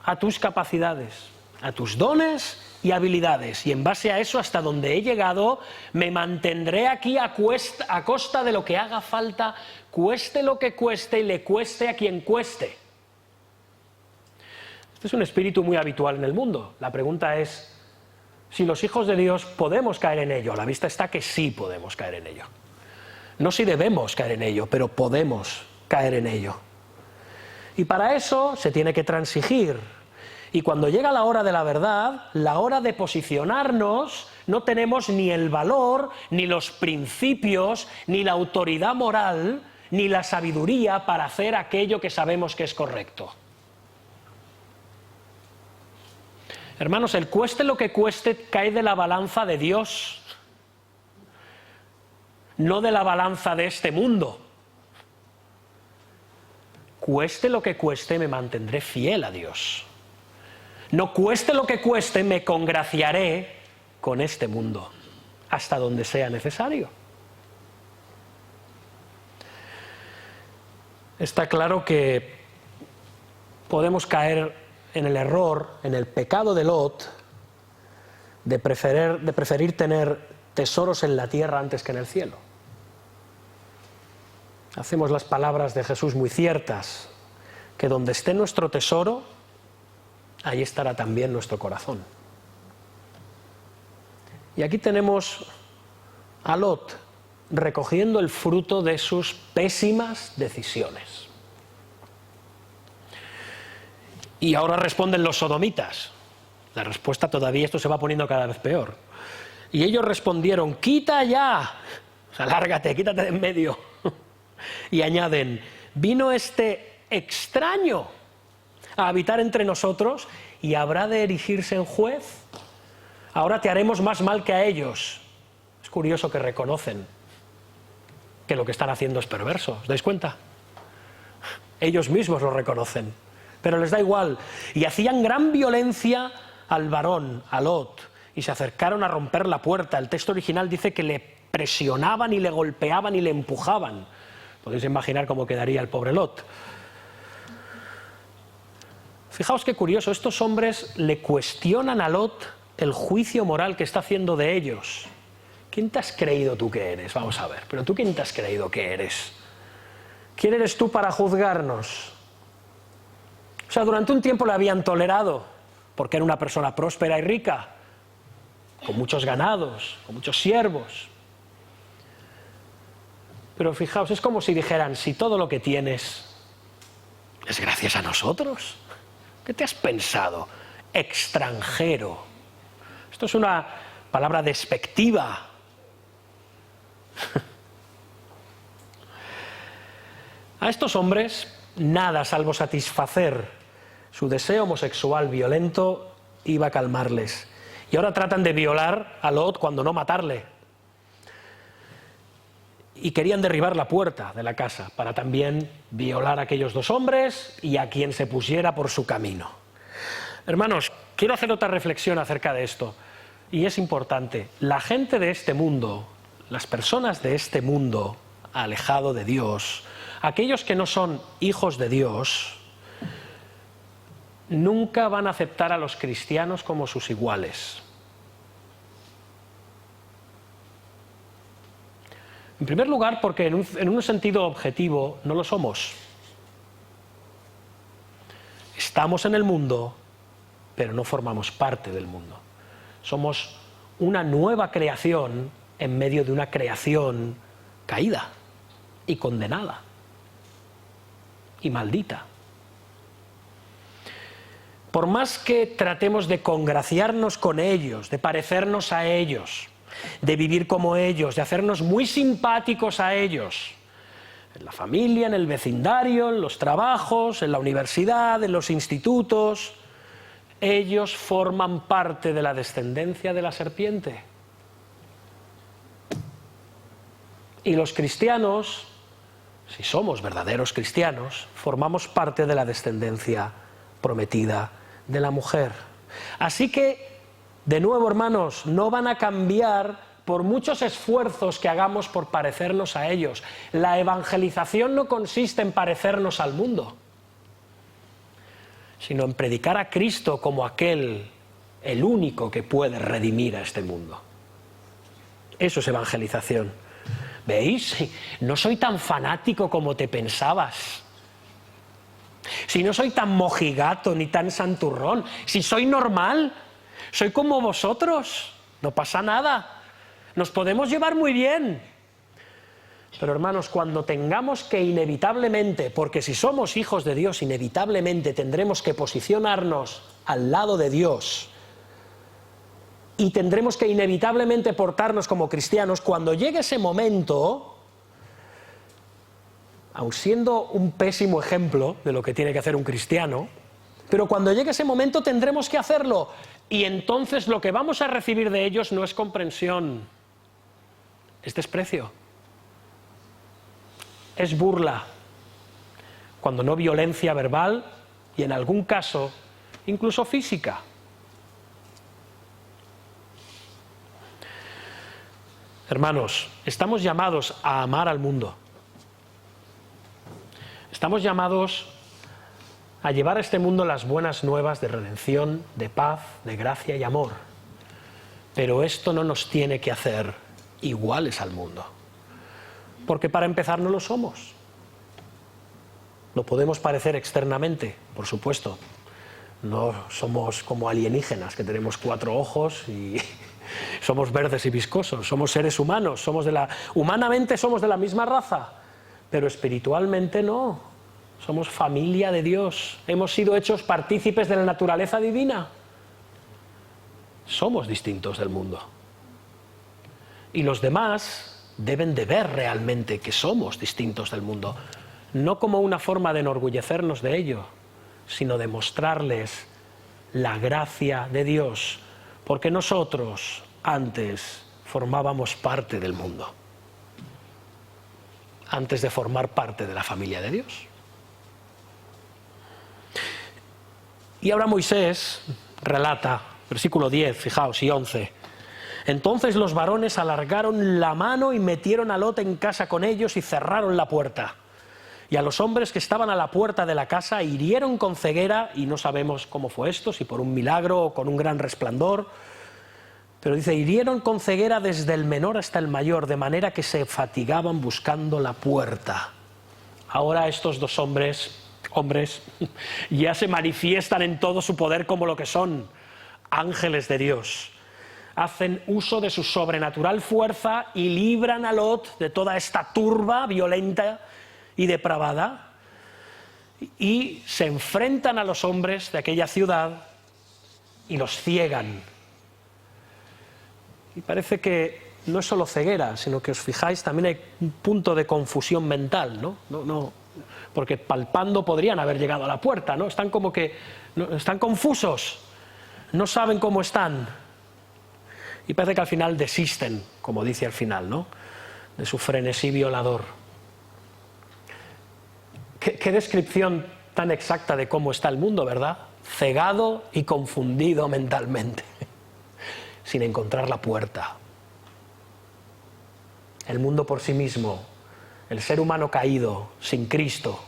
a tus capacidades, a tus dones y habilidades, y en base a eso, hasta donde he llegado, me mantendré aquí a costa de lo que haga falta, cueste lo que cueste y le cueste a quien cueste. Este es un espíritu muy habitual en el mundo. La pregunta es si los hijos de Dios podemos caer en ello. A la vista está que sí podemos caer en ello. No si debemos caer en ello, pero podemos caer en ello. Y para eso se tiene que transigir. Y cuando llega la hora de la verdad, la hora de posicionarnos, no tenemos ni el valor, ni los principios, ni la autoridad moral, ni la sabiduría para hacer aquello que sabemos que es correcto. Hermanos, el cueste lo que cueste cae de la balanza de Dios, no de la balanza de este mundo. Cueste lo que cueste, me mantendré fiel a Dios. No cueste lo que cueste, me congraciaré con este mundo, hasta donde sea necesario. Está claro que podemos caer en el error, en el pecado de Lot, de preferir tener tesoros en la tierra antes que en el cielo. Hacemos las palabras de Jesús muy ciertas, que donde esté nuestro tesoro, ahí estará también nuestro corazón. Y aquí tenemos a Lot recogiendo el fruto de sus pésimas decisiones. Y ahora responden los sodomitas. La respuesta todavía, esto se va poniendo cada vez peor. Y ellos respondieron, quita ya, o sea, lárgate, quítate de en medio. Y añaden, vino este extraño a habitar entre nosotros y habrá de erigirse en juez. Ahora te haremos más mal que a ellos. Es curioso que reconocen que lo que están haciendo es perverso. ¿Os dais cuenta? Ellos mismos lo reconocen, pero les da igual. Y hacían gran violencia al varón, a Lot, y se acercaron a romper la puerta. El texto original dice que le presionaban y le golpeaban y le empujaban. Podéis imaginar cómo quedaría el pobre Lot. Fijaos qué curioso, estos hombres le cuestionan a Lot el juicio moral que está haciendo de ellos. ¿Quién te has creído tú que eres? Vamos a ver, pero tú ¿quién te has creído que eres? ¿Quién eres tú para juzgarnos? O sea, durante un tiempo le habían tolerado, porque era una persona próspera y rica, con muchos ganados, con muchos siervos. Pero fijaos, es como si dijeran, si todo lo que tienes es gracias a nosotros. ¿Qué te has pensado? Extranjero. Esto es una palabra despectiva. A estos hombres nada salvo satisfacer su deseo homosexual violento iba a calmarles. Y ahora tratan de violar a Lot cuando no matarle. Y querían derribar la puerta de la casa para también violar a aquellos dos hombres y a quien se pusiera por su camino. Hermanos, quiero hacer otra reflexión acerca de esto. Y es importante. La gente de este mundo, las personas de este mundo alejado de Dios, aquellos que no son hijos de Dios, nunca van a aceptar a los cristianos como sus iguales. En primer lugar, porque en un sentido objetivo no lo somos. Estamos en el mundo, pero no formamos parte del mundo. Somos una nueva creación en medio de una creación caída y condenada y maldita. Por más que tratemos de congraciarnos con ellos, de parecernos a ellos, de vivir como ellos, de hacernos muy simpáticos a ellos, en la familia, en el vecindario, en los trabajos, en la universidad, en los institutos, ellos forman parte de la descendencia de la serpiente. Y los cristianos, si somos verdaderos cristianos, formamos parte de la descendencia prometida de la mujer. Así que, de nuevo, hermanos, no van a cambiar por muchos esfuerzos que hagamos por parecernos a ellos. La evangelización no consiste en parecernos al mundo, sino en predicar a Cristo como aquel, el único que puede redimir a este mundo. Eso es evangelización. ¿Veis? No soy tan fanático como te pensabas. Si no soy tan mojigato ni tan santurrón, si soy normal, soy como vosotros, no pasa nada, nos podemos llevar muy bien. Pero hermanos, cuando tengamos que inevitablemente, porque si somos hijos de Dios, inevitablemente tendremos que posicionarnos al lado de Dios y tendremos que inevitablemente portarnos como cristianos, cuando llegue ese momento, aun siendo un pésimo ejemplo de lo que tiene que hacer un cristiano, pero cuando llegue ese momento tendremos que hacerlo, y entonces lo que vamos a recibir de ellos no es comprensión, es desprecio, es burla, cuando no violencia verbal y en algún caso incluso física. Hermanos, estamos llamados a amar al mundo. Estamos llamados a llevar a este mundo las buenas nuevas de redención, de paz, de gracia y amor. Pero esto no nos tiene que hacer iguales al mundo. Porque para empezar no lo somos. Lo podemos parecer externamente, por supuesto. No somos como alienígenas, que tenemos 4 ojos y somos verdes y viscosos. Somos seres humanos, humanamente somos de la misma raza, pero espiritualmente no. Somos familia de Dios. Hemos sido hechos partícipes de la naturaleza divina. Somos distintos del mundo. Y los demás deben de ver realmente que somos distintos del mundo, no como una forma de enorgullecernos de ello, sino de mostrarles la gracia de Dios, porque nosotros antes formábamos parte del mundo, antes de formar parte de la familia de Dios. Y ahora Moisés relata, versículo 10, fijaos, y 11. Entonces los varones alargaron la mano y metieron a Lot en casa con ellos y cerraron la puerta. Y a los hombres que estaban a la puerta de la casa hirieron con ceguera, y no sabemos cómo fue esto, si por un milagro o con un gran resplandor, pero dice, hirieron con ceguera desde el menor hasta el mayor, de manera que se fatigaban buscando la puerta. Ahora estos dos hombres ya se manifiestan en todo su poder como lo que son, ángeles de Dios. Hacen uso de su sobrenatural fuerza y libran a Lot de toda esta turba violenta y depravada, y se enfrentan a los hombres de aquella ciudad y los ciegan. Y parece que no es solo ceguera, sino que os fijáis, también hay un punto de confusión mental, ¿no? Porque palpando podrían haber llegado a la puerta, ¿no? Están como que, están confusos, no saben cómo están. Y parece que al final desisten, como dice al final, ¿no? De su frenesí violador. ¿Qué descripción tan exacta de cómo está el mundo, ¿verdad? Cegado y confundido mentalmente, sin encontrar la puerta. El mundo por sí mismo, el ser humano caído, sin Cristo,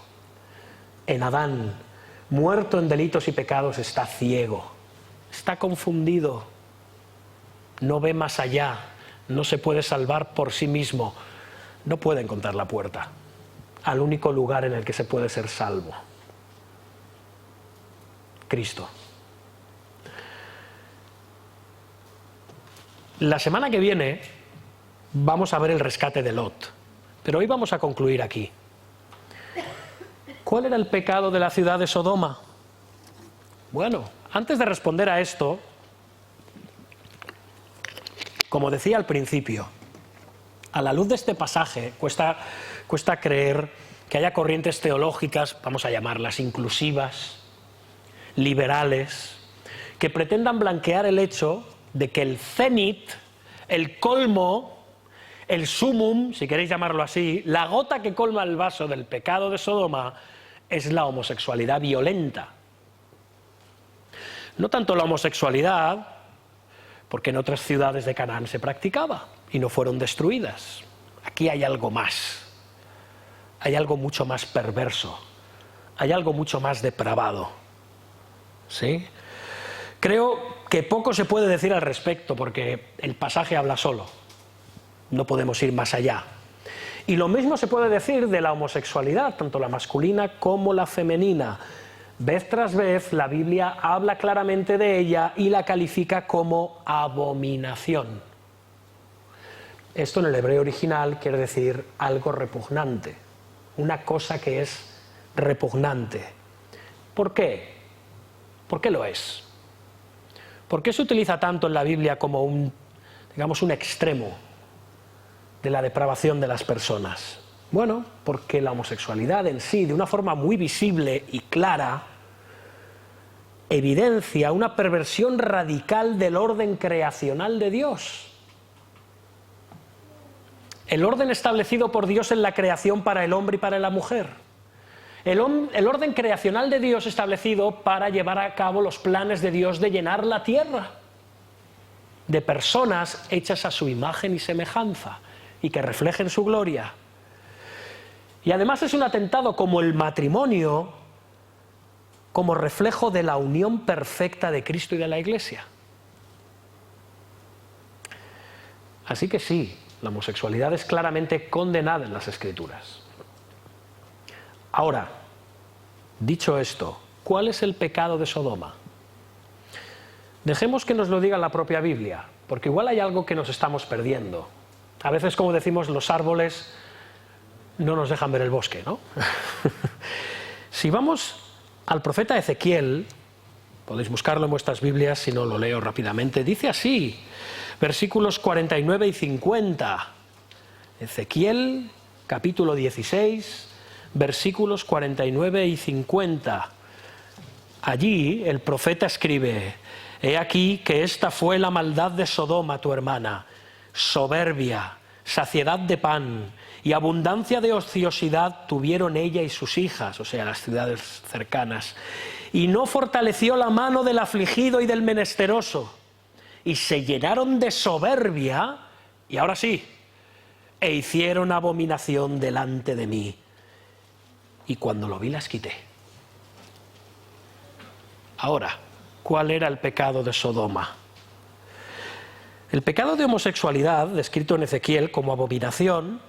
en Adán, muerto en delitos y pecados, está ciego, está confundido, no ve más allá, no se puede salvar por sí mismo, no puede encontrar la puerta al único lugar en el que se puede ser salvo: Cristo. La semana que viene vamos a ver el rescate de Lot, pero hoy vamos a concluir aquí. ¿Cuál era el pecado de la ciudad de Sodoma? Bueno, antes de responder a esto, como decía al principio, a la luz de este pasaje cuesta creer que haya corrientes teológicas, vamos a llamarlas inclusivas, liberales, que pretendan blanquear el hecho de que el cenit, el colmo, el sumum, si queréis llamarlo así, la gota que colma el vaso del pecado de Sodoma es la homosexualidad violenta. No tanto la homosexualidad, porque en otras ciudades de Canaán se practicaba y no fueron destruidas. Aquí hay algo más, hay algo mucho más perverso, hay algo mucho más depravado. ¿Sí? Creo que poco se puede decir al respecto porque el pasaje habla solo, no podemos ir más allá. Y lo mismo se puede decir de la homosexualidad, tanto la masculina como la femenina. Vez tras vez la Biblia habla claramente de ella y la califica como abominación. Esto en el hebreo original quiere decir algo repugnante, una cosa que es repugnante. ¿Por qué? ¿Por qué lo es? ¿Por qué se utiliza tanto en la Biblia como un extremo de la depravación de las personas? Bueno, porque la homosexualidad en sí, de una forma muy visible y clara, evidencia una perversión radical del orden creacional de Dios. El orden establecido por Dios en la creación para el hombre y para la mujer. El orden creacional de Dios establecido para llevar a cabo los planes de Dios de llenar la tierra de personas hechas a su imagen y semejanza y que reflejen su gloria. Y además es un atentado como el matrimonio, como reflejo de la unión perfecta de Cristo y de la Iglesia. Así que sí, la homosexualidad es claramente condenada en las Escrituras. Ahora, dicho esto, ¿cuál es el pecado de Sodoma? Dejemos que nos lo diga la propia Biblia, porque igual hay algo que nos estamos perdiendo. A veces, como decimos, los árboles no nos dejan ver el bosque, ¿no? Si vamos al profeta Ezequiel, podéis buscarlo en vuestras Biblias, si no lo leo rápidamente, dice así, versículos 49 y 50, Ezequiel, capítulo 16, versículos 49 y 50. Allí el profeta escribe: he aquí que esta fue la maldad de Sodoma, tu hermana, soberbia, saciedad de pan y abundancia de ociosidad tuvieron ella y sus hijas, o sea, las ciudades cercanas, y no fortaleció la mano del afligido y del menesteroso, y se llenaron de soberbia, y ahora sí, e hicieron abominación delante de mí, y cuando lo vi las quité. Ahora, ¿cuál era el pecado de Sodoma? El pecado de homosexualidad, descrito en Ezequiel como abominación,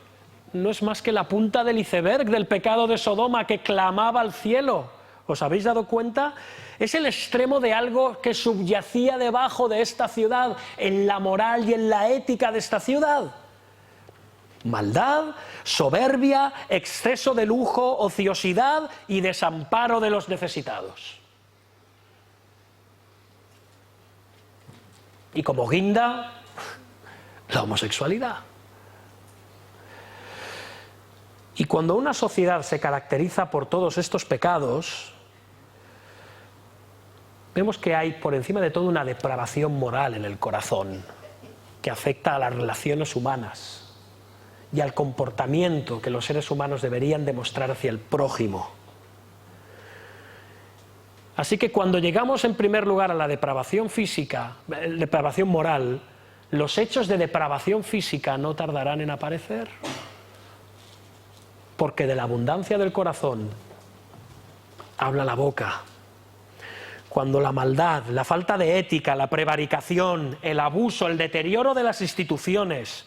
no es más que la punta del iceberg del pecado de Sodoma que clamaba al cielo. ¿Os habéis dado cuenta? Es el extremo de algo que subyacía debajo de esta ciudad, en la moral y en la ética de esta ciudad. Maldad, soberbia, exceso de lujo, ociosidad y desamparo de los necesitados. Y como guinda, la homosexualidad. Y cuando una sociedad se caracteriza por todos estos pecados, vemos que hay por encima de todo una depravación moral en el corazón, que afecta a las relaciones humanas y al comportamiento que los seres humanos deberían demostrar hacia el prójimo. Así que cuando llegamos en primer lugar a la depravación física, depravación moral, los hechos de depravación física no tardarán en aparecer. Porque de la abundancia del corazón habla la boca. Cuando la maldad, la falta de ética, la prevaricación, el abuso, el deterioro de las instituciones,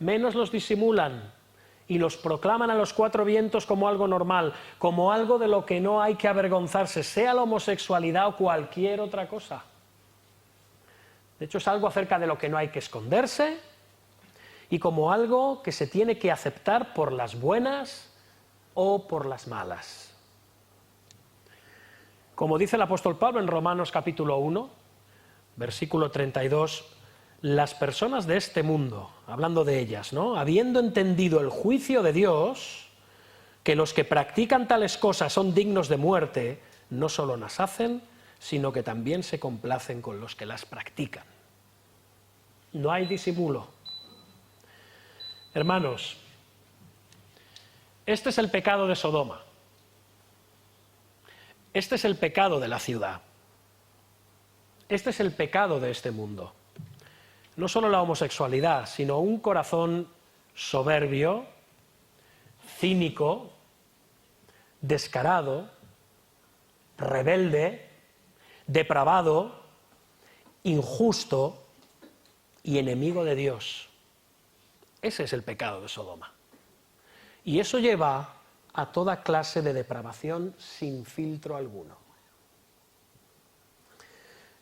menos los disimulan y los proclaman a los cuatro vientos como algo normal, como algo de lo que no hay que avergonzarse, sea la homosexualidad o cualquier otra cosa. De hecho, es algo acerca de lo que no hay que esconderse y como algo que se tiene que aceptar por las buenas o por las malas. Como dice el apóstol Pablo en Romanos capítulo 1, versículo 32, las personas de este mundo, hablando de ellas, ¿no?, habiendo entendido el juicio de Dios, que los que practican tales cosas son dignos de muerte, no solo las hacen, sino que también se complacen con los que las practican. No hay disimulo. Hermanos, este es el pecado de Sodoma. Este es el pecado de la ciudad. Este es el pecado de este mundo. No solo la homosexualidad, sino un corazón soberbio, cínico, descarado, rebelde, depravado, injusto y enemigo de Dios. Ese es el pecado de Sodoma. Y eso lleva a toda clase de depravación sin filtro alguno.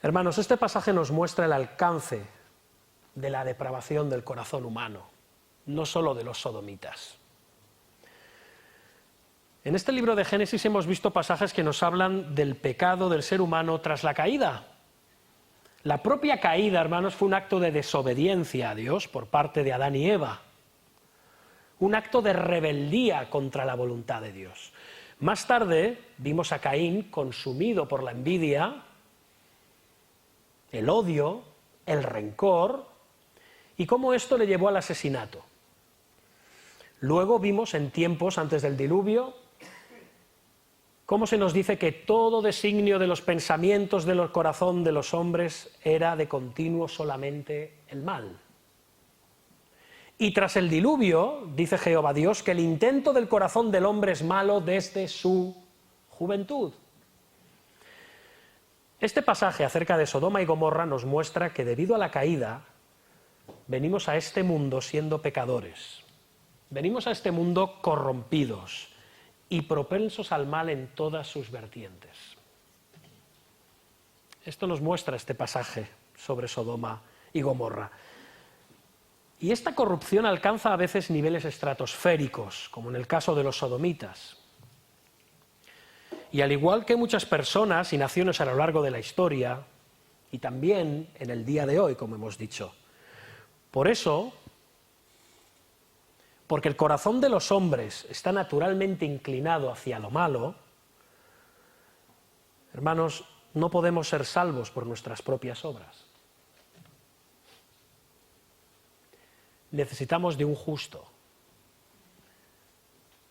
Hermanos, este pasaje nos muestra el alcance de la depravación del corazón humano, no solo de los sodomitas. En este libro de Génesis hemos visto pasajes que nos hablan del pecado del ser humano tras la caída. La propia caída, hermanos, fue un acto de desobediencia a Dios por parte de Adán y Eva. Un acto de rebeldía contra la voluntad de Dios. Más tarde vimos a Caín consumido por la envidia, el odio, el rencor, y cómo esto le llevó al asesinato. Luego vimos en tiempos antes del diluvio cómo se nos dice que todo designio de los pensamientos del corazón de los hombres era de continuo solamente el mal. Y tras el diluvio, dice Jehová Dios, que el intento del corazón del hombre es malo desde su juventud. Este pasaje acerca de Sodoma y Gomorra nos muestra que debido a la caída, venimos a este mundo siendo pecadores. Venimos a este mundo corrompidos y propensos al mal en todas sus vertientes. Esto nos muestra este pasaje sobre Sodoma y Gomorra. Y esta corrupción alcanza a veces niveles estratosféricos, como en el caso de los sodomitas. Y al igual que muchas personas y naciones a lo largo de la historia, y también en el día de hoy, como hemos dicho. Por eso, porque el corazón de los hombres está naturalmente inclinado hacia lo malo, hermanos, no podemos ser salvos por nuestras propias obras. Necesitamos de un justo,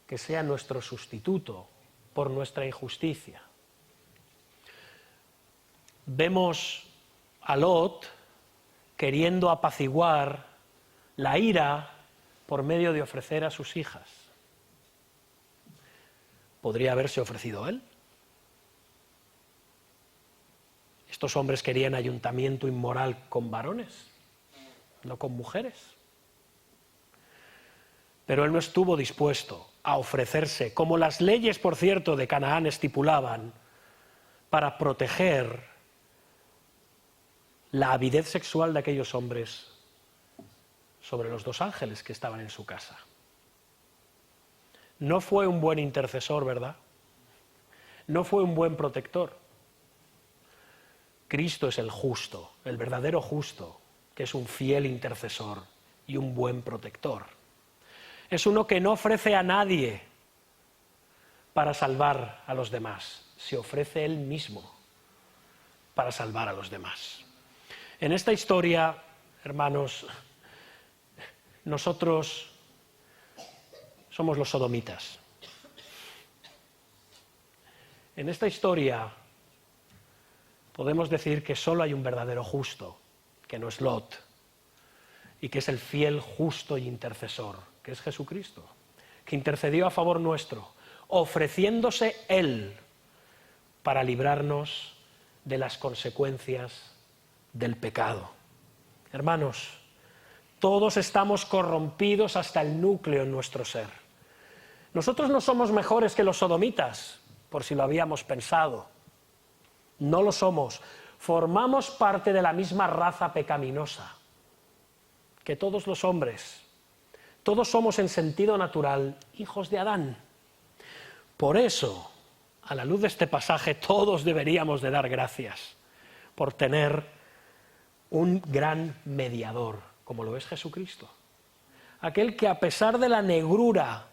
que sea nuestro sustituto por nuestra injusticia. Vemos a Lot queriendo apaciguar la ira por medio de ofrecer a sus hijas. ¿Podría haberse ofrecido él? Estos hombres querían ayuntamiento inmoral con varones, no con mujeres. Pero él no estuvo dispuesto a ofrecerse, como las leyes, por cierto, de Canaán estipulaban, para proteger la avidez sexual de aquellos hombres sobre los dos ángeles que estaban en su casa. No fue un buen intercesor, ¿verdad? No fue un buen protector. Cristo es el justo, el verdadero justo, que es un fiel intercesor y un buen protector. Es uno que no ofrece a nadie para salvar a los demás, se ofrece él mismo para salvar a los demás. En esta historia, hermanos, nosotros somos los sodomitas. En esta historia podemos decir que solo hay un verdadero justo, que no es Lot, y que es el fiel, justo y intercesor, que es Jesucristo, que intercedió a favor nuestro, ofreciéndose Él para librarnos de las consecuencias del pecado. Hermanos, Todos estamos corrompidos hasta el núcleo en nuestro ser. Nosotros no somos mejores que los sodomitas, por si lo habíamos pensado. No lo somos. Formamos parte de la misma raza pecaminosa que todos los hombres. Todos somos en sentido natural hijos de Adán. Por eso, a la luz de este pasaje, todos deberíamos de dar gracias por tener un gran mediador, como lo es Jesucristo. Aquel que, a pesar de la negrura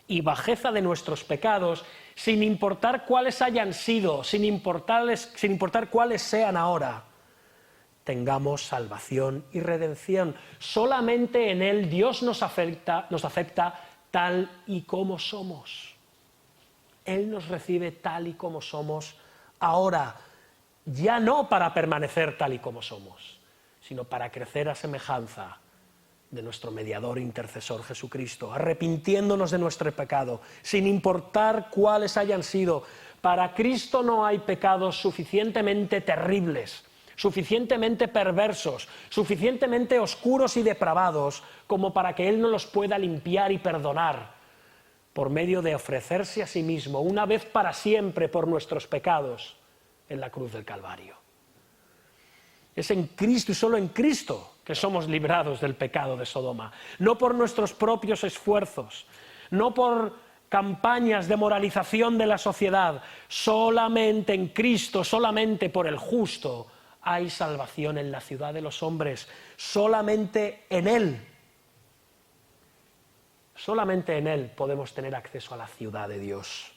y bajeza de nuestros pecados, sin importar cuáles hayan sido, sin importar cuáles sean ahora, tengamos salvación y redención. Solamente en Él Dios nos acepta tal y como somos. Él nos recibe tal y como somos ahora, ya no para permanecer tal y como somos, sino para crecer a semejanza de nuestro mediador e intercesor Jesucristo, arrepintiéndonos de nuestro pecado, sin importar cuáles hayan sido. Para Cristo no hay pecados suficientemente terribles, suficientemente perversos, suficientemente oscuros y depravados como para que Él no los pueda limpiar y perdonar por medio de ofrecerse a sí mismo una vez para siempre por nuestros pecados en la cruz del Calvario. Es en Cristo y solo en Cristo que somos librados del pecado de Sodoma, no por nuestros propios esfuerzos, no por campañas de moralización de la sociedad, solamente en Cristo, solamente por el justo hay salvación en la ciudad de los hombres, solamente en Él podemos tener acceso a la ciudad de Dios,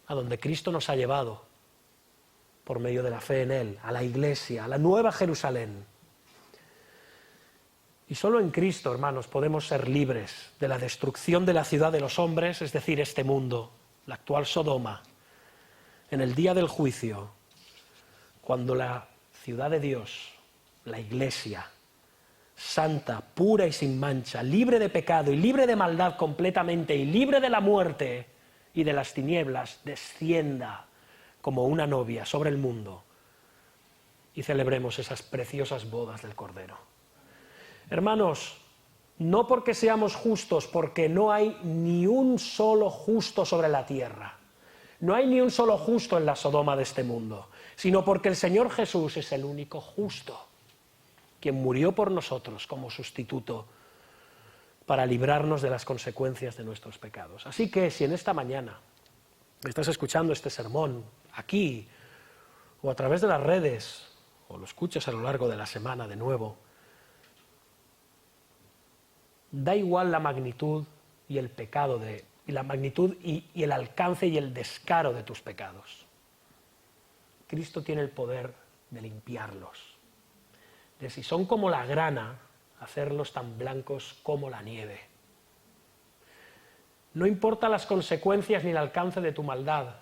a donde Cristo nos ha llevado por medio de la fe en Él, a la Iglesia, a la Nueva Jerusalén. Y solo en Cristo, hermanos, podemos ser libres de la destrucción de la ciudad de los hombres, es decir, este mundo, la actual Sodoma, en el día del juicio, cuando la ciudad de Dios, la Iglesia, santa, pura y sin mancha, libre de pecado y libre de maldad completamente y libre de la muerte y de las tinieblas, descienda como una novia sobre el mundo y celebremos esas preciosas bodas del Cordero. Hermanos, no porque seamos justos, porque no hay ni un solo justo sobre la tierra, no hay ni un solo justo en la Sodoma de este mundo, sino porque el Señor Jesús es el único justo, quien murió por nosotros como sustituto para librarnos de las consecuencias de nuestros pecados. Así que si en esta mañana estás escuchando este sermón aquí o a través de las redes o lo escuchas a lo largo de la semana de nuevo, da igual la magnitud y el pecado y la magnitud y el alcance y el descaro de tus pecados. Cristo tiene el poder de limpiarlos, de si son como la grana, hacerlos tan blancos como la nieve. No importa las consecuencias ni el alcance de tu maldad,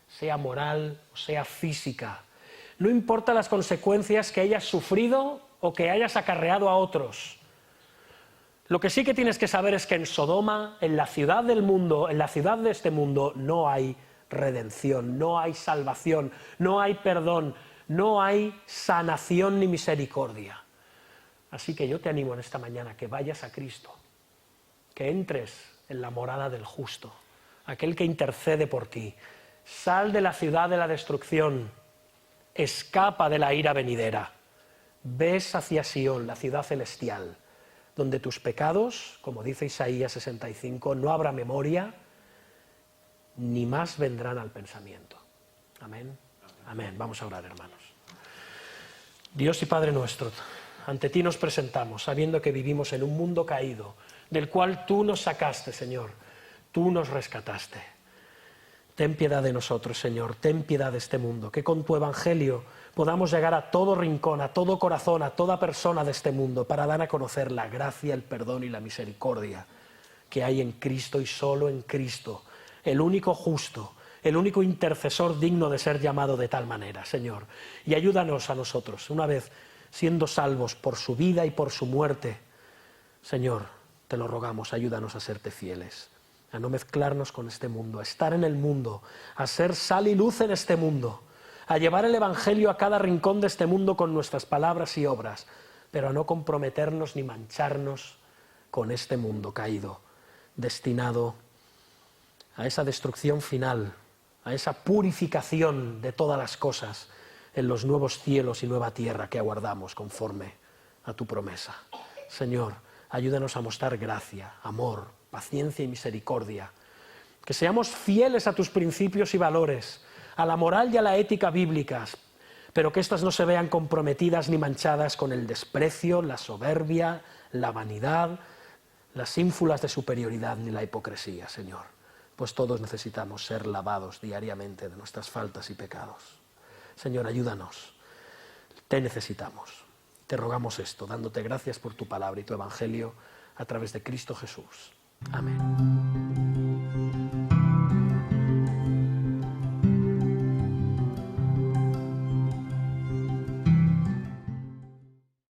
sea moral o sea física. No importa las consecuencias que hayas sufrido o que hayas acarreado a otros. Lo que sí que tienes que saber es que en Sodoma, en la ciudad del mundo, en la ciudad de este mundo, no hay redención, no hay salvación, no hay perdón, no hay sanación ni misericordia. Así que yo te animo en esta mañana que vayas a Cristo, que entres en la morada del justo, aquel que intercede por ti. Sal de la ciudad de la destrucción, escapa de la ira venidera, ves hacia Sión, la ciudad celestial, donde tus pecados, como dice Isaías 65, no habrá memoria, ni más vendrán al pensamiento. Amén. Amén. Vamos a orar, hermanos. Dios y Padre nuestro, ante ti nos presentamos, sabiendo que vivimos en un mundo caído, del cual tú nos sacaste, Señor, tú nos rescataste. Ten piedad de nosotros, Señor, ten piedad de este mundo, que con tu evangelio podamos llegar a todo rincón, a todo corazón, a toda persona de este mundo, para dar a conocer la gracia, el perdón y la misericordia que hay en Cristo y solo en Cristo, el único justo, el único intercesor digno de ser llamado de tal manera, Señor. Y ayúdanos a nosotros, una vez siendo salvos por su vida y por su muerte, Señor, te lo rogamos, ayúdanos a serte fieles, a no mezclarnos con este mundo, a estar en el mundo, a ser sal y luz en este mundo, a llevar el evangelio a cada rincón de este mundo con nuestras palabras y obras, pero a no comprometernos ni mancharnos con este mundo caído, destinado a esa destrucción final, a esa purificación de todas las cosas en los nuevos cielos y nueva tierra que aguardamos conforme a tu promesa. Señor, ayúdanos a mostrar gracia, amor, paciencia y misericordia, que seamos fieles a tus principios y valores, a la moral y a la ética bíblicas, pero que éstas no se vean comprometidas ni manchadas con el desprecio, la soberbia, la vanidad, las ínfulas de superioridad ni la hipocresía, Señor, pues todos necesitamos ser lavados diariamente de nuestras faltas y pecados. Señor, ayúdanos, te necesitamos. Te rogamos esto, dándote gracias por tu palabra y tu evangelio a través de Cristo Jesús. Amén.